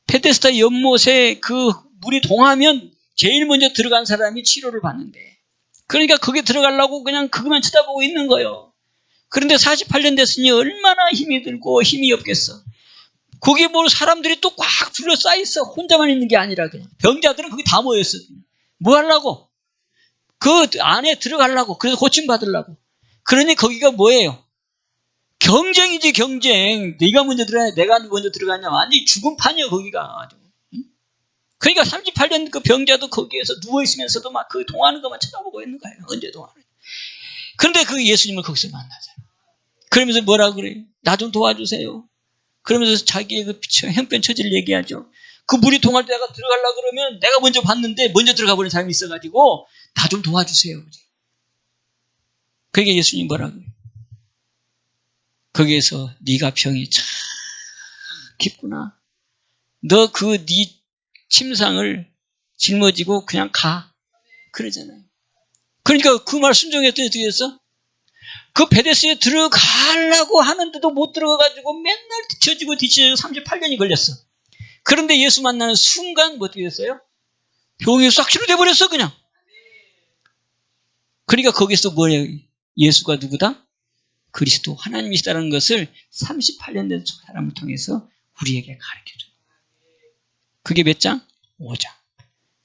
베데스다 연못에 그 물이 동하면 제일 먼저 들어간 사람이 치료를 받는데, 그러니까 거기 들어가려고 그냥 그것만 쳐다보고 있는 거예요. 그런데 48년 됐으니 얼마나 힘이 들고 힘이 없겠어. 거기 뭐 사람들이 또 꽉 둘러싸여 있어. 혼자만 있는 게 아니라 그냥 병자들은 거기 다 모였어. 뭐 하려고? 그 안에 들어가려고. 그래서 고침받으려고. 그러니 거기가 뭐예요? 경쟁이지, 경쟁. 네가 먼저 들어가냐, 내가 먼저 들어가냐. 완전히 죽은 판이야, 거기가. 아주. 그러니까 38년 그 병자도 거기에서 누워있으면서도 막 그 동하는 것만 쳐다보고 있는 거예요. 언제 동하는. 그런데 그 예수님을 거기서 만나잖아요. 그러면서 뭐라 그래요? 나 좀 도와주세요. 그러면서 자기의 그 형편 처지를 얘기하죠. 그 물이 동할 때가 들어가려고 그러면 내가 먼저 봤는데 먼저 들어가 버린 사람이 있어가지고 나 좀 도와주세요. 그게 예수님 뭐라 그래요? 거기에서 네가 병이 참 깊구나. 너 그 네 침상을 짊어지고 그냥 가. 그러잖아요. 그러니까 그 말 순종했더니 어떻게 됐어? 그 베데스에 들어가려고 하는데도 못 들어가가지고 맨날 뒤처지고 38년이 걸렸어. 그런데 예수 만나는 순간 뭐 어떻게 됐어요? 병이 싹 치료돼 버렸어 그냥. 그러니까 거기서 뭐예요? 예수가 누구다? 그리스도 하나님이시다는 것을 38년 된 사람을 통해서 우리에게 가르쳐줘요. 그게 몇 장? 5장.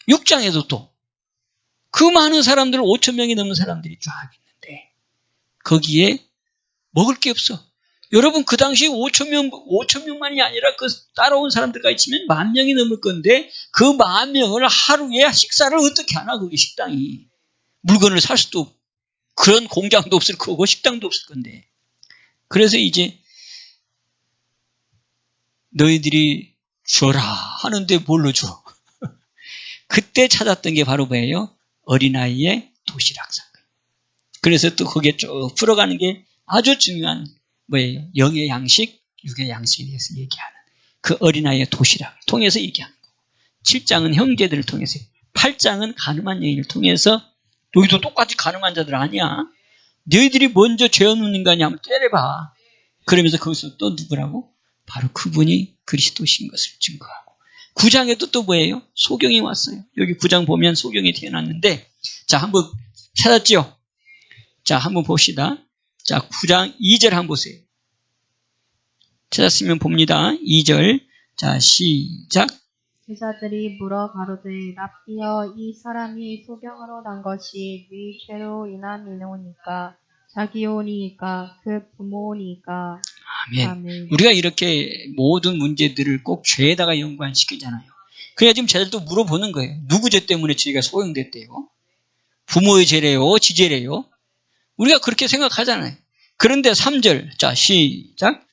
6장에도 또 그 많은 사람들 5천 명이 넘는 사람들이 쫙 있는데 거기에 먹을 게 없어. 여러분 그 당시 5천 명만이 아니라 그 따라온 사람들까지 치면 10,000명이 넘을 건데 그 10,000명을 하루에 식사를 어떻게 하나 거기 식당이. 물건을 살 수도 없고 그런 공장도 없을 거고 식당도 없을 건데. 그래서 이제 너희들이 줘라 하는데 뭘로 줘? 그때 찾았던 게 바로 뭐예요? 어린아이의 도시락 사건. 그래서 또 거기에 쭉 풀어가는 게 아주 중요한 뭐예요? 영의 양식, 육의 양식에 대해서 얘기하는 그 어린아이의 도시락을 통해서 얘기하는 거고 7장은 형제들을 통해서 8장은 가늠한 여인을 통해서 너희도 똑같이 가늠한 자들 아니야. 너희들이 먼저 죄 없는 인간이 한번 때려봐. 그러면서 거기서 또 누구라고? 바로 그분이 그리스도신 것을 증거하고 9장에도 또 뭐예요? 소경이 왔어요. 여기 9장 보면 소경이 태어났는데 자 한번 찾았죠? 자 한번 봅시다. 자 9장 2절 한번 보세요. 찾았으면 봅니다. 2절 자 시작.
제자들이 물어 가로되 랍비여 이 사람이 소경으로 난 것이 네 죄로 인함이오니까 자기오니까 그 부모니까.
아멘.
아멘.
우리가 이렇게 모든 문제들을 꼭 죄에다가 연관시키잖아요. 그래야 지금 제자들도 물어보는 거예요. 누구 죄 때문에 저희가 소경됐대요? 부모의 죄래요? 지 죄래요? 우리가 그렇게 생각하잖아요. 그런데 3절 자 시작.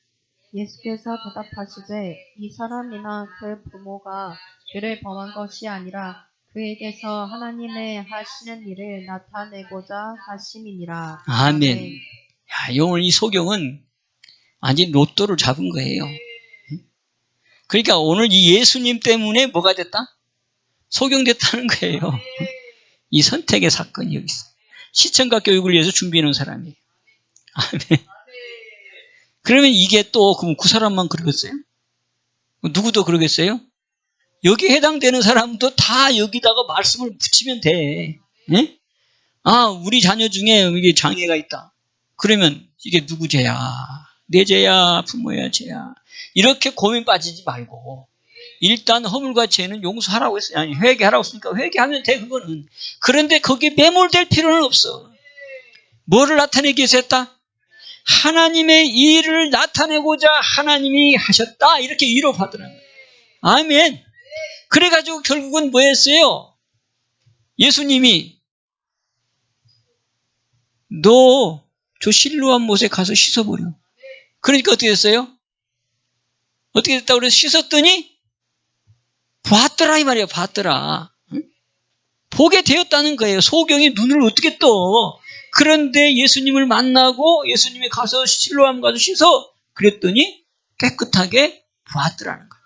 예수께서 대답하시되 이 사람이나 그 부모가 죄를 범한 것이 아니라 그에게서 하나님의 하시는 일을 나타내고자 하심이니라.
아멘. 야, 오늘 이 소경은 완전히 로또를 잡은 거예요. 그러니까 오늘 이 예수님 때문에 뭐가 됐다? 소경됐다는 거예요. 이 선택의 사건이 여기 있어요. 시청각 교육을 위해서 준비해 놓은 사람이에요. 아멘. 그러면 이게 또 그럼 그 사람만 그러겠어요? 누구도 그러겠어요? 여기 해당되는 사람도 다 여기다가 말씀을 붙이면 돼. 네? 아, 우리 자녀 중에 이게 장애가 있다. 그러면 이게 누구 죄야? 내 죄야? 부모야 죄야? 이렇게 고민 빠지지 말고 일단 허물과 죄는 용서하라고 했어요. 아니 회개하라고 했으니까 회개하면 돼 그거는. 그런데 거기에 매몰될 필요는 없어. 뭐를 나타내기 위해서 했다? 하나님의 일을 나타내고자 하나님이 하셨다. 이렇게 위로받으라는 거예요. 아멘. 그래가지고 결국은 뭐 했어요? 예수님이 너 저 실로암 못에 가서 씻어버려. 그러니까 어떻게 됐어요? 어떻게 됐다고 그래서 씻었더니 봤더라 이 말이에요. 봤더라. 응? 보게 되었다는 거예요. 소경이 눈을 어떻게 떠. 그런데 예수님을 만나고 예수님이 가서 실로암 가서 씻어. 그랬더니 깨끗하게 봤더라는 거예요.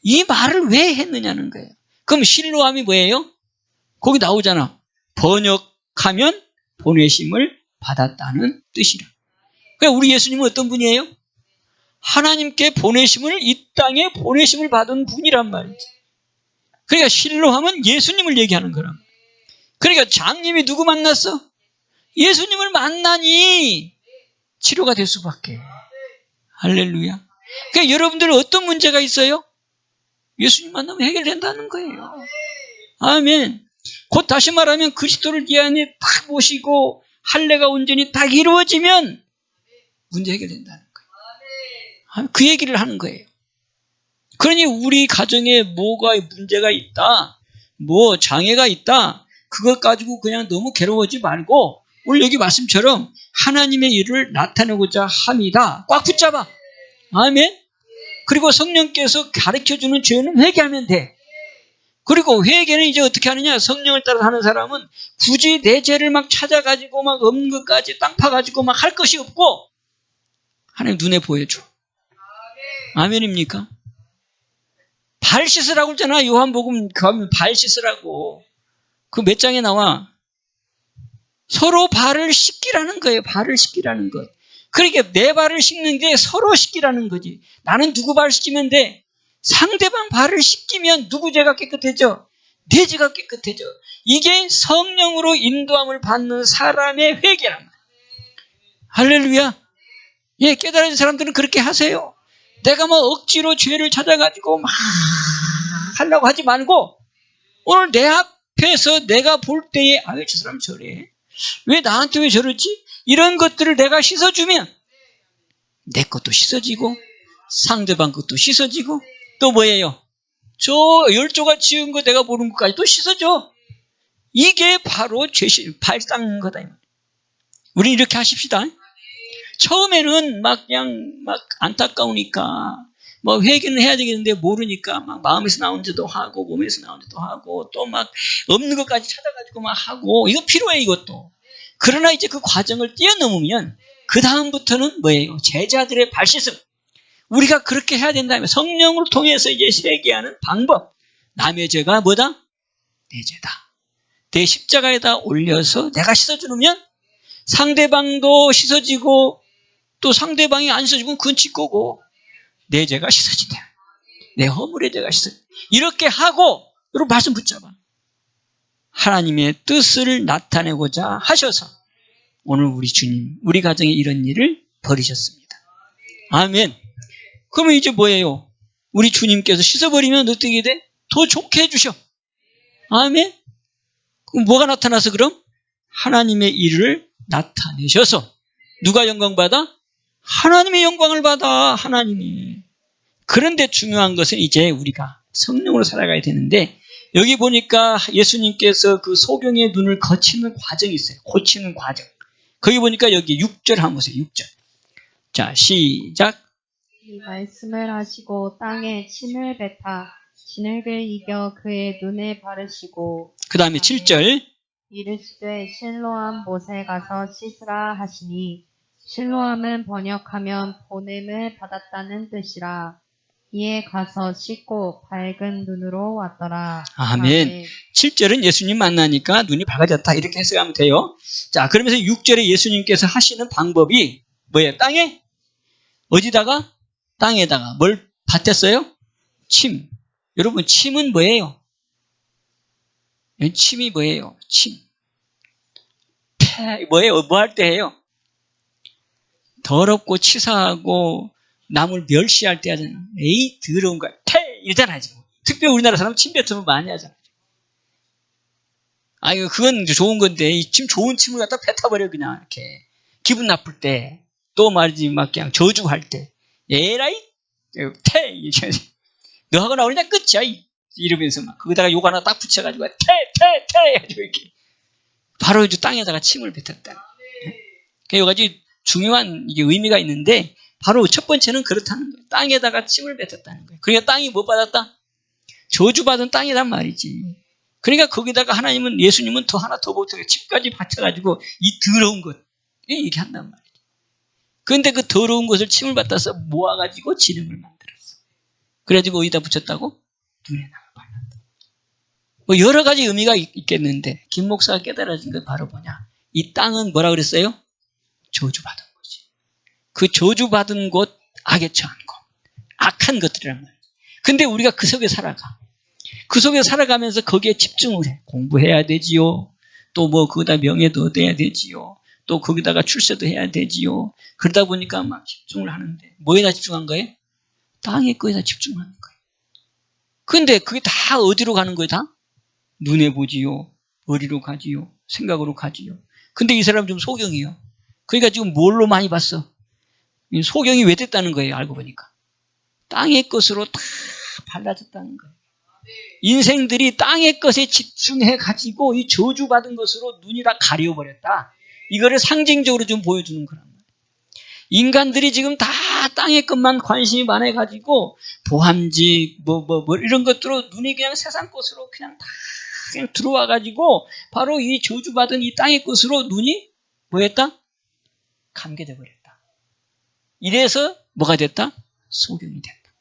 이 말을 왜 했느냐는 거예요. 그럼 실로암이 뭐예요? 거기 나오잖아. 번역하면 보내심을 받았다는 뜻이라. 그러니까 우리 예수님은 어떤 분이에요? 하나님께 보내심을, 이 땅에 보내심을 받은 분이란 말이지. 그러니까 실로하면 예수님을 얘기하는 거란 말이야. 그러니까 장님이 누구 만났어? 예수님을 만나니 치료가 될 수밖에. 할렐루야. 그러니까 여러분들 어떤 문제가 있어요? 예수님 만나면 해결된다는 거예요. 아멘. 곧 다시 말하면 그리스도를 이 안에 딱 모시고 할례가 온전히 딱 이루어지면 문제 해결된다는 거예요. 그 얘기를 하는 거예요. 그러니 우리 가정에 뭐가 문제가 있다, 뭐 장애가 있다, 그것 가지고 그냥 너무 괴로워하지 말고 오늘 여기 말씀처럼 하나님의 일을 나타내고자 합니다. 꽉 붙잡아. 아멘. 그리고 성령께서 가르쳐주는 죄는 회개하면 돼. 그리고 회개는 이제 어떻게 하느냐? 성령을 따라 하는 사람은 굳이 내 죄를 막 찾아가지고 막 없는 것까지 땅 파가지고 막 할 것이 없고 하나님 눈에 보여줘. 아멘입니까? 발 씻으라고 했잖아. 요한복음 가면 발 씻으라고. 그 몇 장에 나와? 서로 발을 씻기라는 거예요. 발을 씻기라는 것. 그러니까 내 발을 씻는 게 서로 씻기라는 거지. 나는 누구 발 씻기면 돼. 상대방 발을 씻기면 누구 죄가 깨끗해져? 내 죄가 깨끗해져. 이게 성령으로 인도함을 받는 사람의 회개란 말이야. 할렐루야. 예, 깨달은 사람들은 그렇게 하세요. 내가 뭐 억지로 죄를 찾아가지고 막 하려고 하지 말고 오늘 내 앞에서 내가 볼 때에 아, 왜 저 사람 저래? 왜 나한테 왜 저러지? 이런 것들을 내가 씻어주면 내 것도 씻어지고 상대방 것도 씻어지고 또 뭐예요? 저 열조가 지은 거 내가 보는 것까지 또 씻어줘. 이게 바로 발 닦는 거다. 우리 이렇게 하십시다. 처음에는 막 그냥 막 안타까우니까 뭐 회개는 해야 되겠는데 모르니까 막 마음에서 나온 데도 하고 몸에서 나온 데도 하고 또 막 없는 것까지 찾아가지고 막 하고 이거 필요해 이것도. 그러나 이제 그 과정을 뛰어넘으면 그 다음부터는 뭐예요? 제자들의 발씻음. 우리가 그렇게 해야 된다면 성령을 통해서 이제 회개하는 방법. 남의 죄가 뭐다? 내 죄다. 내 십자가에다 올려서 내가 씻어주면 상대방도 씻어지고 또 상대방이 안 씻어주면 그건 지 거고 내 죄가 씻어진다. 내 허물의 죄가 씻어진다. 이렇게 하고 여러분 말씀 붙잡아. 하나님의 뜻을 나타내고자 하셔서 오늘 우리 주님, 우리 가정에 이런 일을 벌이셨습니다. 아멘. 그러면 이제 뭐예요? 우리 주님께서 씻어버리면 어떻게 돼? 더 좋게 해주셔. 아멘. 그럼 뭐가 나타나서 그럼? 하나님의 일을 나타내셔서 누가 영광 받아? 하나님의 영광을 받아. 하나님이. 그런데 중요한 것은 이제 우리가 성령으로 살아가야 되는데 여기 보니까 예수님께서 그 소경의 눈을 거치는 과정이 있어요. 고치는 과정. 거기 보니까 여기 6절 한번 보세요. 6절. 자, 시작.
이 말씀을 하시고 땅에 침을 뱉아 진흙을 이겨 그의 눈에 바르시고
그 다음에 7절.
이르시되 실로암 못에 가서 씻으라 하시니 실로암은 번역하면 보냄을 받았다는 뜻이라. 이에 가서 씻고 밝은 눈으로 왔더라.
아멘. 7절은 예수님 만나니까 눈이 밝아졌다. 이렇게 해석하면 돼요. 자, 그러면서 6절에 예수님께서 하시는 방법이 뭐예요? 땅에? 어디다가? 땅에다가. 뭘 밭했어요? 침. 여러분, 침은 뭐예요? 침이 뭐예요? 침. 뭐예요? 뭐 할 때 해요? 더럽고 치사하고 남을 멸시할 때 하잖아. 에이, 더러운 거야. 이러잖아, 지금. 특별히 우리나라 사람 침 뱉으면 많이 하잖아. 아이고, 그건 좋은 건데, 이 침, 좋은 침을 갖다 뱉어버려, 그냥, 이렇게. 기분 나쁠 때, 또 말이지, 막 그냥 저주할 때. 에라이, 이렇게. 너 하고 나오느냐, 끝이야, 이러면서 막. 거기다가 욕 하나 딱 붙여가지고, 해가지고 이렇게. 바로 이제 땅에다가 침을 뱉었다. 그 여러 가지 중요한 이게 의미가 있는데, 바로 첫 번째는 그렇다는 거예요. 땅에다가 침을 뱉었다는 거예요. 그러니까 땅이 뭐 받았다? 저주받은 땅이란 말이지. 그러니까 거기다가 하나님은, 예수님은 더 하나 더 못하게 침까지 받쳐가지고 이 더러운 것, 이렇게 한단 말이지. 그런데 그 더러운 것을 침을 받아서 모아가지고 기름을 만들었어. 그래가지고 어디다 붙였다고? 눈에 나가 발랐다. 뭐 여러 가지 의미가 있겠는데, 김 목사가 깨달아진 건 바로 뭐냐? 이 땅은 뭐라 그랬어요? 저주받은 거지. 그 저주받은 곳 악에 처한고 악한 것들이란 말이에요. 근데 우리가 그 속에 살아가. 그 속에 살아가면서 거기에 집중을 해. 공부해야 되지요. 또 뭐 거기다 명예도 얻어야 되지요. 또 거기다가 출세도 해야 되지요. 그러다 보니까 막 집중을 하는데 뭐에다 집중한 거예요? 땅의 거에다 집중하는 거예요. 근데 그게 다 어디로 가는 거예요? 다? 눈에 보지요. 머리로 가지요. 생각으로 가지요. 근데 이 사람 좀 소경이에요. 그러니까 지금 뭘로 많이 봤어? 소경이 왜 됐다는 거예요? 알고 보니까. 땅의 것으로 다 발라졌다는 거예요. 인생들이 땅의 것에 집중해가지고 이 저주받은 것으로 눈이 다 가려버렸다. 이거를 상징적으로 좀 보여주는 거란 말이에요. 인간들이 지금 다 땅의 것만 관심이 많아가지고 보암직 뭐 이런 것들로 눈이 그냥 세상 것으로 그냥 다 그냥 들어와가지고 바로 이 저주받은 이 땅의 것으로 눈이 뭐였다? 감겨져 버렸다. 이래서 뭐가 됐다? 소경이 됐다.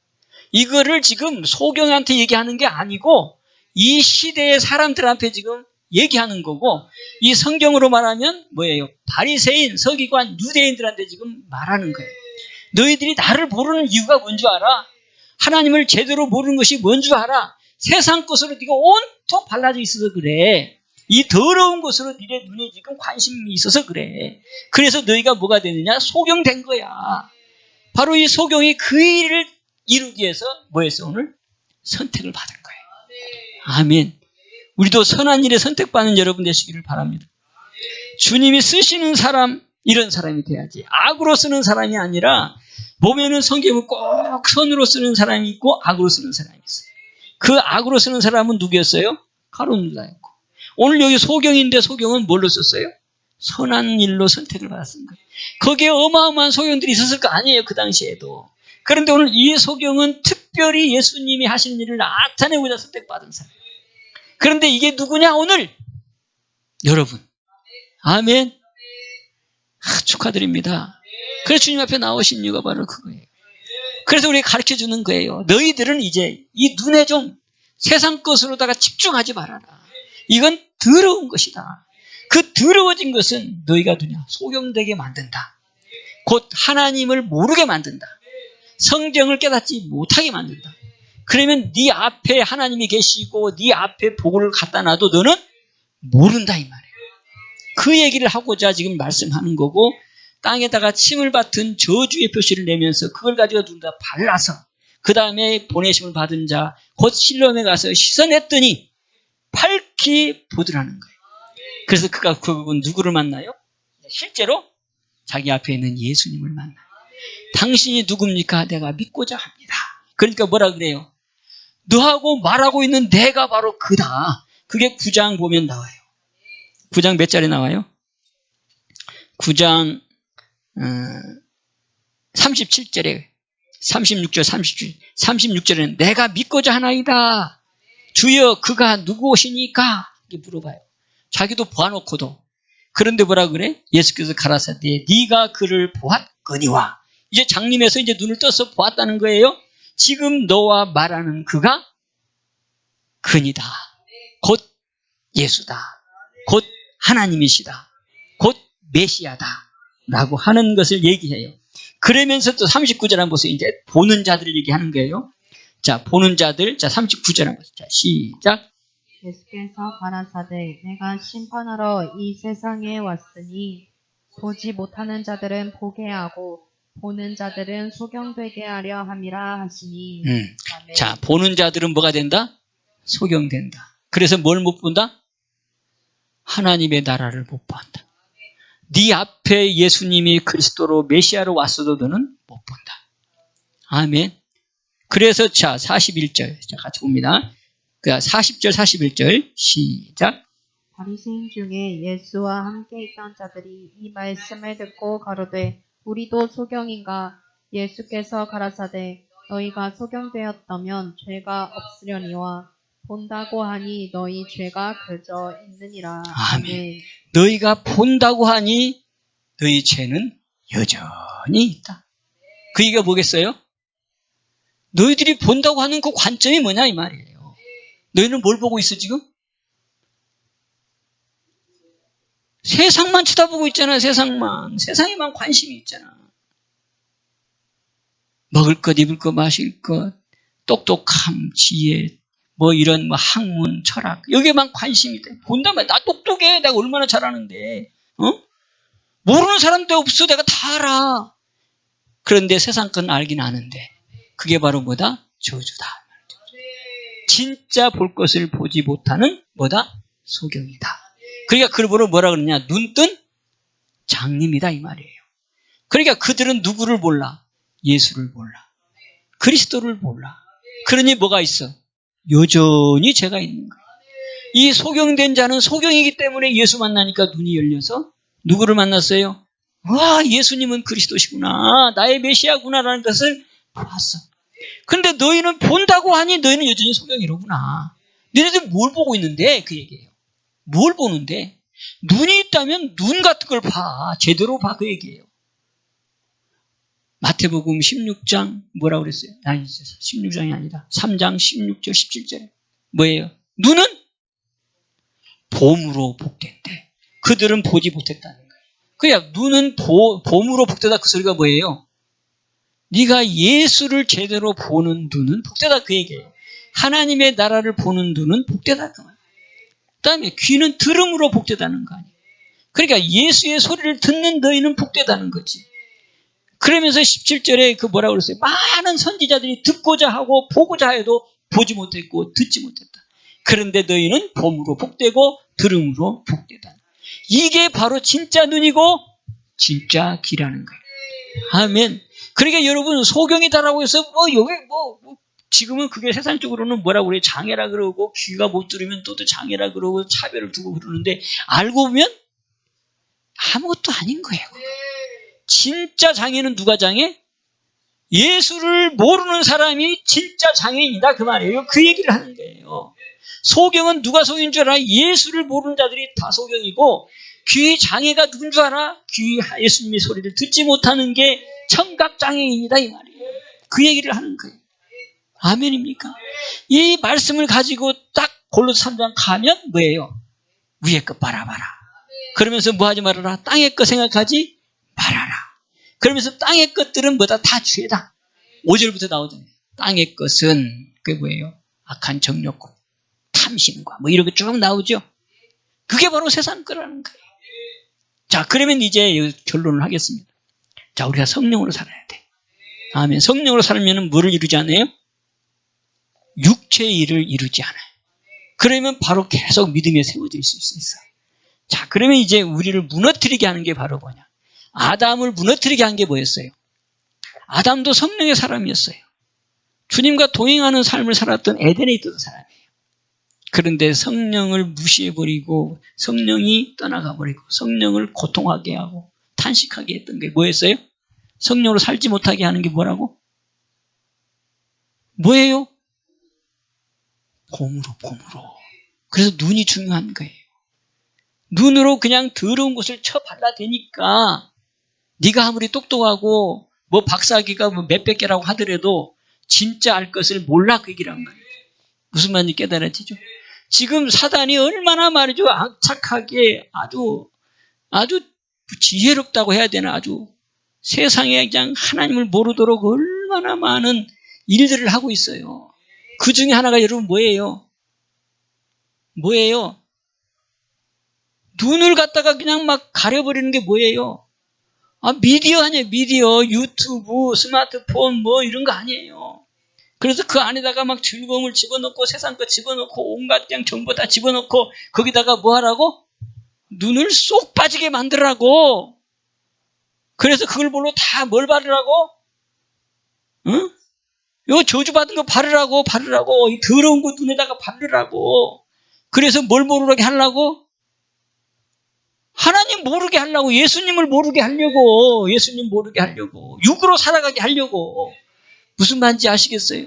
이거를 지금 소경한테 얘기하는 게 아니고 이 시대의 사람들한테 지금 얘기하는 거고 이 성경으로 말하면 뭐예요? 바리새인, 서기관, 유대인들한테 지금 말하는 거예요. 너희들이 나를 모르는 이유가 뭔 줄 알아? 하나님을 제대로 모르는 것이 뭔 줄 알아? 세상 것으로 네가 온통 발라져 있어서 그래. 이 더러운 것으로 너네 눈에 지금 관심이 있어서 그래. 그래서 너희가 뭐가 되느냐? 소경된 거야. 바로 이 소경이 그 일을 이루기 위해서 뭐였어 오늘? 선택을 받은 거예요. 아멘. 우리도 선한 일에 선택받는 여러분 되시기를 바랍니다. 주님이 쓰시는 사람, 이런 사람이 돼야지. 악으로 쓰는 사람이 아니라 보면은 성경은 꼭 선으로 쓰는 사람이 있고 악으로 쓰는 사람이 있어요. 그 악으로 쓰는 사람은 누구였어요? 가룟 유다였고. 오늘 여기 소경인데 소경은 뭘로 썼어요? 선한 일로 선택을 받았습니다. 거기에 어마어마한 소경들이 있었을 거 아니에요. 그 당시에도. 그런데 오늘 이 소경은 특별히 예수님이 하시는 일을 나타내고자 선택받은 사람. 그런데 이게 누구냐 오늘? 여러분. 아멘. 축하드립니다. 그래서 주님 앞에 나오신 이유가 바로 그거예요. 그래서 우리가 가르쳐주는 거예요. 너희들은 이제 이 눈에 좀 세상 것으로다가 집중하지 말아라. 이건 더러운 것이다. 그 더러워진 것은 너희가 누냐? 소경되게 만든다. 곧 하나님을 모르게 만든다. 성경을 깨닫지 못하게 만든다. 그러면 네 앞에 하나님이 계시고 네 앞에 복을 갖다 놔도 너는 모른다 이 말이에요. 그 얘기를 하고자 지금 말씀하는 거고 땅에다가 침을 받은 저주의 표시를 내면서 그걸 가지고 누군가 발라서 그 다음에 보내심을 받은 자 곧 실로암에 가서 씻어냈더니 밝히 보더라는 거예요. 그래서 그가 결국은 누구를 만나요? 실제로 자기 앞에 있는 예수님을 만나요. 당신이 누굽니까? 내가 믿고자 합니다. 그러니까 뭐라 그래요? 너하고 말하고 있는 내가 바로 그다. 그게 9장 보면 나와요. 9장 몇 절에 나와요? 9장 37절에 36절 36절에는 내가 믿고자 하나이다. 주여 그가 누구오시니까? 이렇게 물어봐요. 자기도 보아놓고도. 그런데 뭐라 그래? 예수께서 가라사대 네가 그를 보았거니와. 이제 장님에서 이제 눈을 떠서 보았다는 거예요. 지금 너와 말하는 그가 그니다. 곧 예수다. 곧 하나님이시다. 곧 메시아다. 라고 하는 것을 얘기해요. 그러면서 또 39절 한번 보세요. 이제 보는 자들을 얘기하는 거예요. 자, 보는 자들. 자, 39절 한번 보세요. 자, 시작.
예수께서 가라사대 내가 심판하러 이 세상에 왔으니 보지 못하는 자들은 보게 하고 보는 자들은 소경되게 하려 함이라 하시니. 아멘.
자, 보는 자들은 뭐가 된다? 소경된다. 그래서 뭘 못 본다? 하나님의 나라를 못 본다. 네 앞에 예수님이 그리스도로 메시아로 왔어도 너는 못 본다. 아멘. 그래서 자 41절 자 같이 봅니다. 40절 41절 시작.
바리새인 중에 예수와 함께 있던 자들이 이 말씀을 듣고 가로되 우리도 소경인가? 예수께서 가라사대 너희가 소경되었다면 죄가 없으려니와 본다고 하니 너희 죄가 그저 있느니라.
아멘. 너희가 본다고 하니 너희 죄는 여전히 있다. 그 얘기가 뭐겠어요? 너희들이 본다고 하는 그 관점이 뭐냐 이 말이에요. 너희는 뭘 보고 있어 지금? 세상만 쳐다보고 있잖아. 세상에만 관심이 있잖아. 먹을 것, 입을 것, 마실 것, 똑똑함, 지혜, 뭐 이런 뭐 학문, 철학, 여기에만 관심이 돼. 본단 말이야. 나 똑똑해. 내가 얼마나 잘하는데. 모르는 사람도 없어. 내가 다 알아. 그런데 세상 건 알긴 아는데 그게 바로 뭐다? 저주다. 진짜 볼 것을 보지 못하는 뭐다? 소경이다. 그러니까 그걸 보러 뭐라 그러냐? 눈뜬 장님이다 이 말이에요. 그러니까 그들은 누구를 몰라? 예수를 몰라. 그리스도를 몰라. 그러니 뭐가 있어? 여전히 죄가 있는 거예요. 이 소경된 자는 소경이기 때문에 예수 만나니까 눈이 열려서 누구를 만났어요? 와, 예수님은 그리스도시구나. 나의 메시아구나라는 것을 봤어. 그런데 너희는 본다고 하니 너희는 여전히 소경이로구나. 너희들 뭘 보고 있는데? 그 얘기예요. 뭘 보는데? 눈이 있다면 눈 같은 걸 봐. 제대로 봐. 그 얘기예요. 마태복음 16장 뭐라고 그랬어요? 아니, 16장이 아니라 3장 16절 17절에 뭐예요? 눈은 봄으로 복된대. 그들은 보지 못했다는 거예요. 그냥 눈은 봄으로 복되다 그 소리가 뭐예요? 네가 예수를 제대로 보는 눈은 복되다 그 얘기예요. 하나님의 나라를 보는 눈은 복되다 그 말이에요. 그 다음에 귀는 들음으로 복되다는 거 아니에요. 그러니까 예수의 소리를 듣는 너희는 복되다는 거지. 그러면서 17절에 그 뭐라고 그랬어요? 많은 선지자들이 듣고자 하고 보고자 해도 보지 못했고 듣지 못했다. 그런데 너희는 봄으로 복되고 들음으로 복되다. 이게 바로 진짜 눈이고 진짜 귀라는 거예요. 아멘. 그러니까 여러분 소경이다라고 해서 여기 지금은 그게 세상적으로는 뭐라고 그래요? 장애라 그러고 귀가 못 들으면 또 장애라 그러고 차별을 두고 그러는데 알고 보면 아무것도 아닌 거예요. 진짜 장애는 누가 장애? 예수를 모르는 사람이 진짜 장애인이다 그 말이에요. 그 얘기를 하는 거예요. 소경은 누가 소경인 줄 알아? 예수를 모르는 자들이 다 소경이고 귀 장애가 누군 줄 알아? 예수님의 소리를 듣지 못하는 게 청각장애인이다 이 말이에요. 그 얘기를 하는 거예요. 아멘입니까? 이 말씀을 가지고 딱 골로새 3장 가면 뭐예요? 위에 것 바라봐라. 그러면서 뭐 하지 말아라? 땅의 것 생각하지 말아라. 그러면서 땅의 것들은 뭐다? 다 죄다. 5절부터 나오잖아요. 땅의 것은 그게 뭐예요? 악한 정욕과 탐심과 뭐 이런 게 쭉 나오죠. 그게 바로 세상 거라는 거예요. 자, 그러면 이제 결론을 하겠습니다. 자, 우리가 성령으로 살아야 돼. 아멘. 성령으로 살면 뭐를 이루지 않아요? 육체의 일을 이루지 않아요. 그러면 바로 계속 믿음에 세워질 수 있어요. 자, 그러면 이제 우리를 무너뜨리게 하는 게 바로 뭐냐? 아담을 무너뜨리게 한 게 뭐였어요? 아담도 성령의 사람이었어요. 주님과 동행하는 삶을 살았던 에덴에 있던 사람이에요. 그런데 성령을 무시해버리고 성령이 떠나가버리고 성령을 고통하게 하고 탄식하게 했던 게 뭐였어요? 성령으로 살지 못하게 하는 게 뭐라고? 뭐예요? 봄으로. 그래서 눈이 중요한 거예요. 눈으로 그냥 더러운 것을 쳐 발라대니까 네가 아무리 똑똑하고 뭐 박사학위가 뭐 몇백 개라고 하더라도 진짜 알 것을 몰라 그 얘기를 한 거예요. 무슨 말인지 깨달아지죠? 지금 사단이 얼마나 말이죠. 악착하게 아주 지혜롭다고 해야 되나 아주 세상에 그냥 하나님을 모르도록 얼마나 많은 일들을 하고 있어요. 그 중에 하나가 여러분 뭐예요? 눈을 갖다가 그냥 막 가려버리는 게 뭐예요? 미디어 아니에요. 미디어, 유튜브, 스마트폰 뭐 이런 거 아니에요. 그래서 그 안에다가 막 즐거움을 집어넣고 세상 거 집어넣고 온갖 그냥 정보 다 집어넣고 거기다가 뭐 하라고? 눈을 쏙 빠지게 만들라고. 그래서 그걸 보러 다 뭘 바르라고? 응? 요 저주받은 거 바르라고. 이 더러운 거 눈에다가 바르라고. 그래서 뭘 모르게 하려고? 하나님 모르게 하려고. 예수님을 모르게 하려고. 육으로 살아가게 하려고. 무슨 말인지 아시겠어요?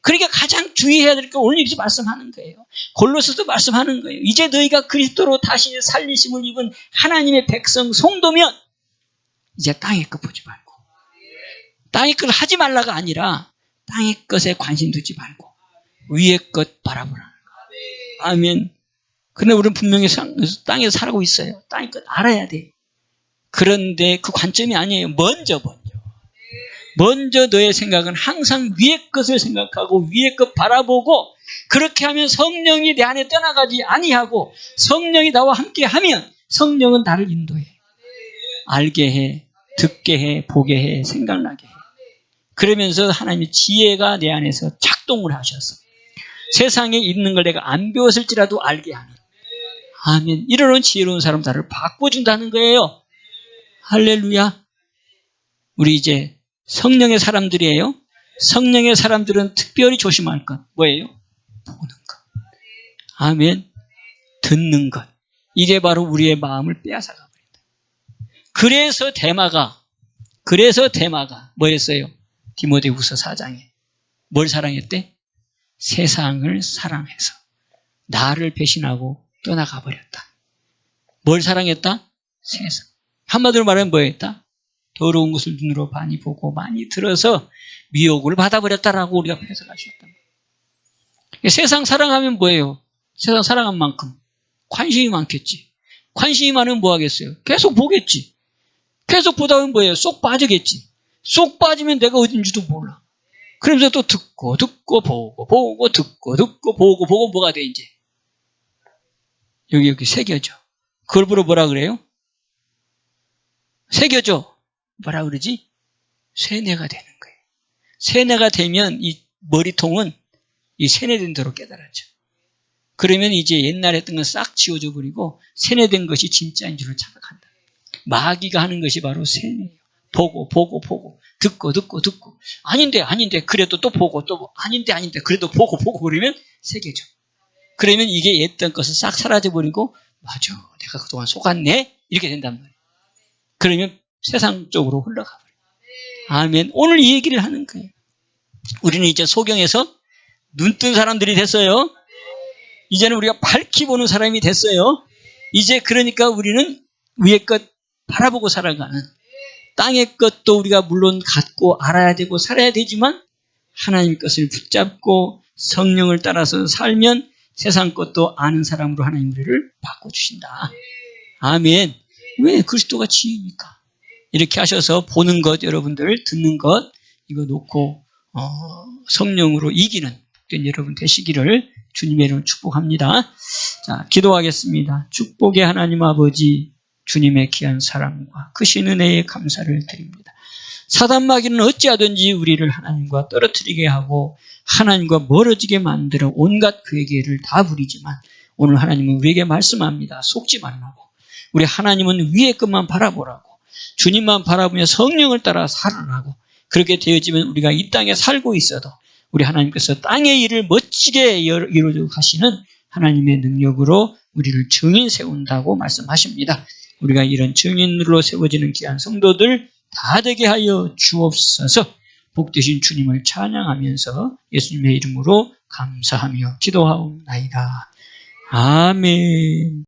그러니까 가장 주의해야 될 게 오늘 여기서 말씀하는 거예요. 골로새도 말씀하는 거예요. 이제 너희가 그리스도로 다시 살리심을 입은 하나님의 백성 성도면 이제 땅의 것 보지 말고 땅의 것을 하지 말라가 아니라 땅의 것에 관심 두지 말고 위의 것 바라보라는 거예요. 아멘. 그런데 우리는 분명히 땅에서 살고 있어요. 땅의 것 알아야 돼. 그런데 그 관점이 아니에요. 먼저. 먼저 너의 생각은 항상 위의 것을 생각하고 위의 것 바라보고, 그렇게 하면 성령이 내 안에 떠나가지 아니하고 성령이 나와 함께하면 성령은 나를 인도해. 알게 해, 듣게 해, 보게 해, 생각나게 해. 그러면서 하나님의 지혜가 내 안에서 작동을 하셔서 세상에 있는 걸 내가 안 배웠을지라도 알게 하는, 아멘. 이러는 지혜로운 사람 나를 바꿔준다는 거예요. 할렐루야. 우리 이제 성령의 사람들이에요. 성령의 사람들은 특별히 조심할 것 뭐예요? 보는 것. 아멘. 듣는 것. 이게 바로 우리의 마음을 빼앗아가 버린다. 그래서 데마가 뭐였어요? 디모데후서 4장에 뭘 사랑했대? 세상을 사랑해서 나를 배신하고 떠나가 버렸다. 뭘 사랑했다? 세상. 한마디로 말하면 뭐였다? 더러운 것을 눈으로 많이 보고 많이 들어서 미혹을 받아버렸다라고 우리가 해석할 수 있다. 세상 사랑하면 뭐예요? 세상 사랑한 만큼 관심이 많겠지. 관심이 많으면 뭐 하겠어요? 계속 보겠지. 계속 보다 보면 뭐예요? 쏙 빠지겠지. 쏙 빠지면 내가 어딘지도 몰라. 그러면서 또 듣고 보고 듣고 보고 뭐가 돼 이제? 여기 새겨져. 그걸 보러 뭐라 그래요? 새겨져. 뭐라 그러지? 세뇌가 되는 거예요. 세뇌가 되면 이 머리통은 이 세뇌된 대로 깨달아져. 그러면 이제 옛날에 했던 건 싹 지워져 버리고 세뇌된 것이 진짜인 줄을 착각한다. 마귀가 하는 것이 바로 세뇌예요. 보고 듣고 아닌데 그래도 또 보고 또 아닌데 그래도 보고 그러면 새겨져. 그러면 이게 옛던 것을 싹 사라져 버리고 맞아 내가 그동안 속았네 이렇게 된단 말이에요. 그러면 세상 쪽으로 흘러가 버려요. 아멘. 오늘 이 얘기를 하는 거예요. 우리는 이제 소경에서 눈뜬 사람들이 됐어요. 이제는 우리가 밝히 보는 사람이 됐어요. 이제 그러니까 우리는 위의 것 바라보고 살아가는, 땅의 것도 우리가 물론 갖고 알아야 되고 살아야 되지만 하나님 것을 붙잡고 성령을 따라서 살면 세상 것도 아는 사람으로 하나님 우리를 바꿔주신다. 아멘. 왜? 그리스도가 지혜니까. 이렇게 하셔서 보는 것 여러분들, 듣는 것 이거 놓고 성령으로 이기는 여러분 되시기를 주님의 이름으로 축복합니다. 자, 기도하겠습니다. 축복의 하나님 아버지, 주님의 귀한 사랑과 크신 은혜에 감사를 드립니다. 사단 마귀는 어찌하든지 우리를 하나님과 떨어뜨리게 하고 하나님과 멀어지게 만들어 온갖 그의 계를 다 부리지만 오늘 하나님은 우리에게 말씀합니다. 속지 말라고. 우리 하나님은 위의 것만 바라보라고. 주님만 바라보며 성령을 따라 살아라고. 그렇게 되어지면 우리가 이 땅에 살고 있어도 우리 하나님께서 땅의 일을 멋지게 이루어 가시는 하나님의 능력으로 우리를 증인 세운다고 말씀하십니다. 우리가 이런 증인으로 세워지는 귀한 성도들 다 되게 하여 주옵소서. 복되신 주님을 찬양하면서 예수님의 이름으로 감사하며 기도하옵나이다. 아멘.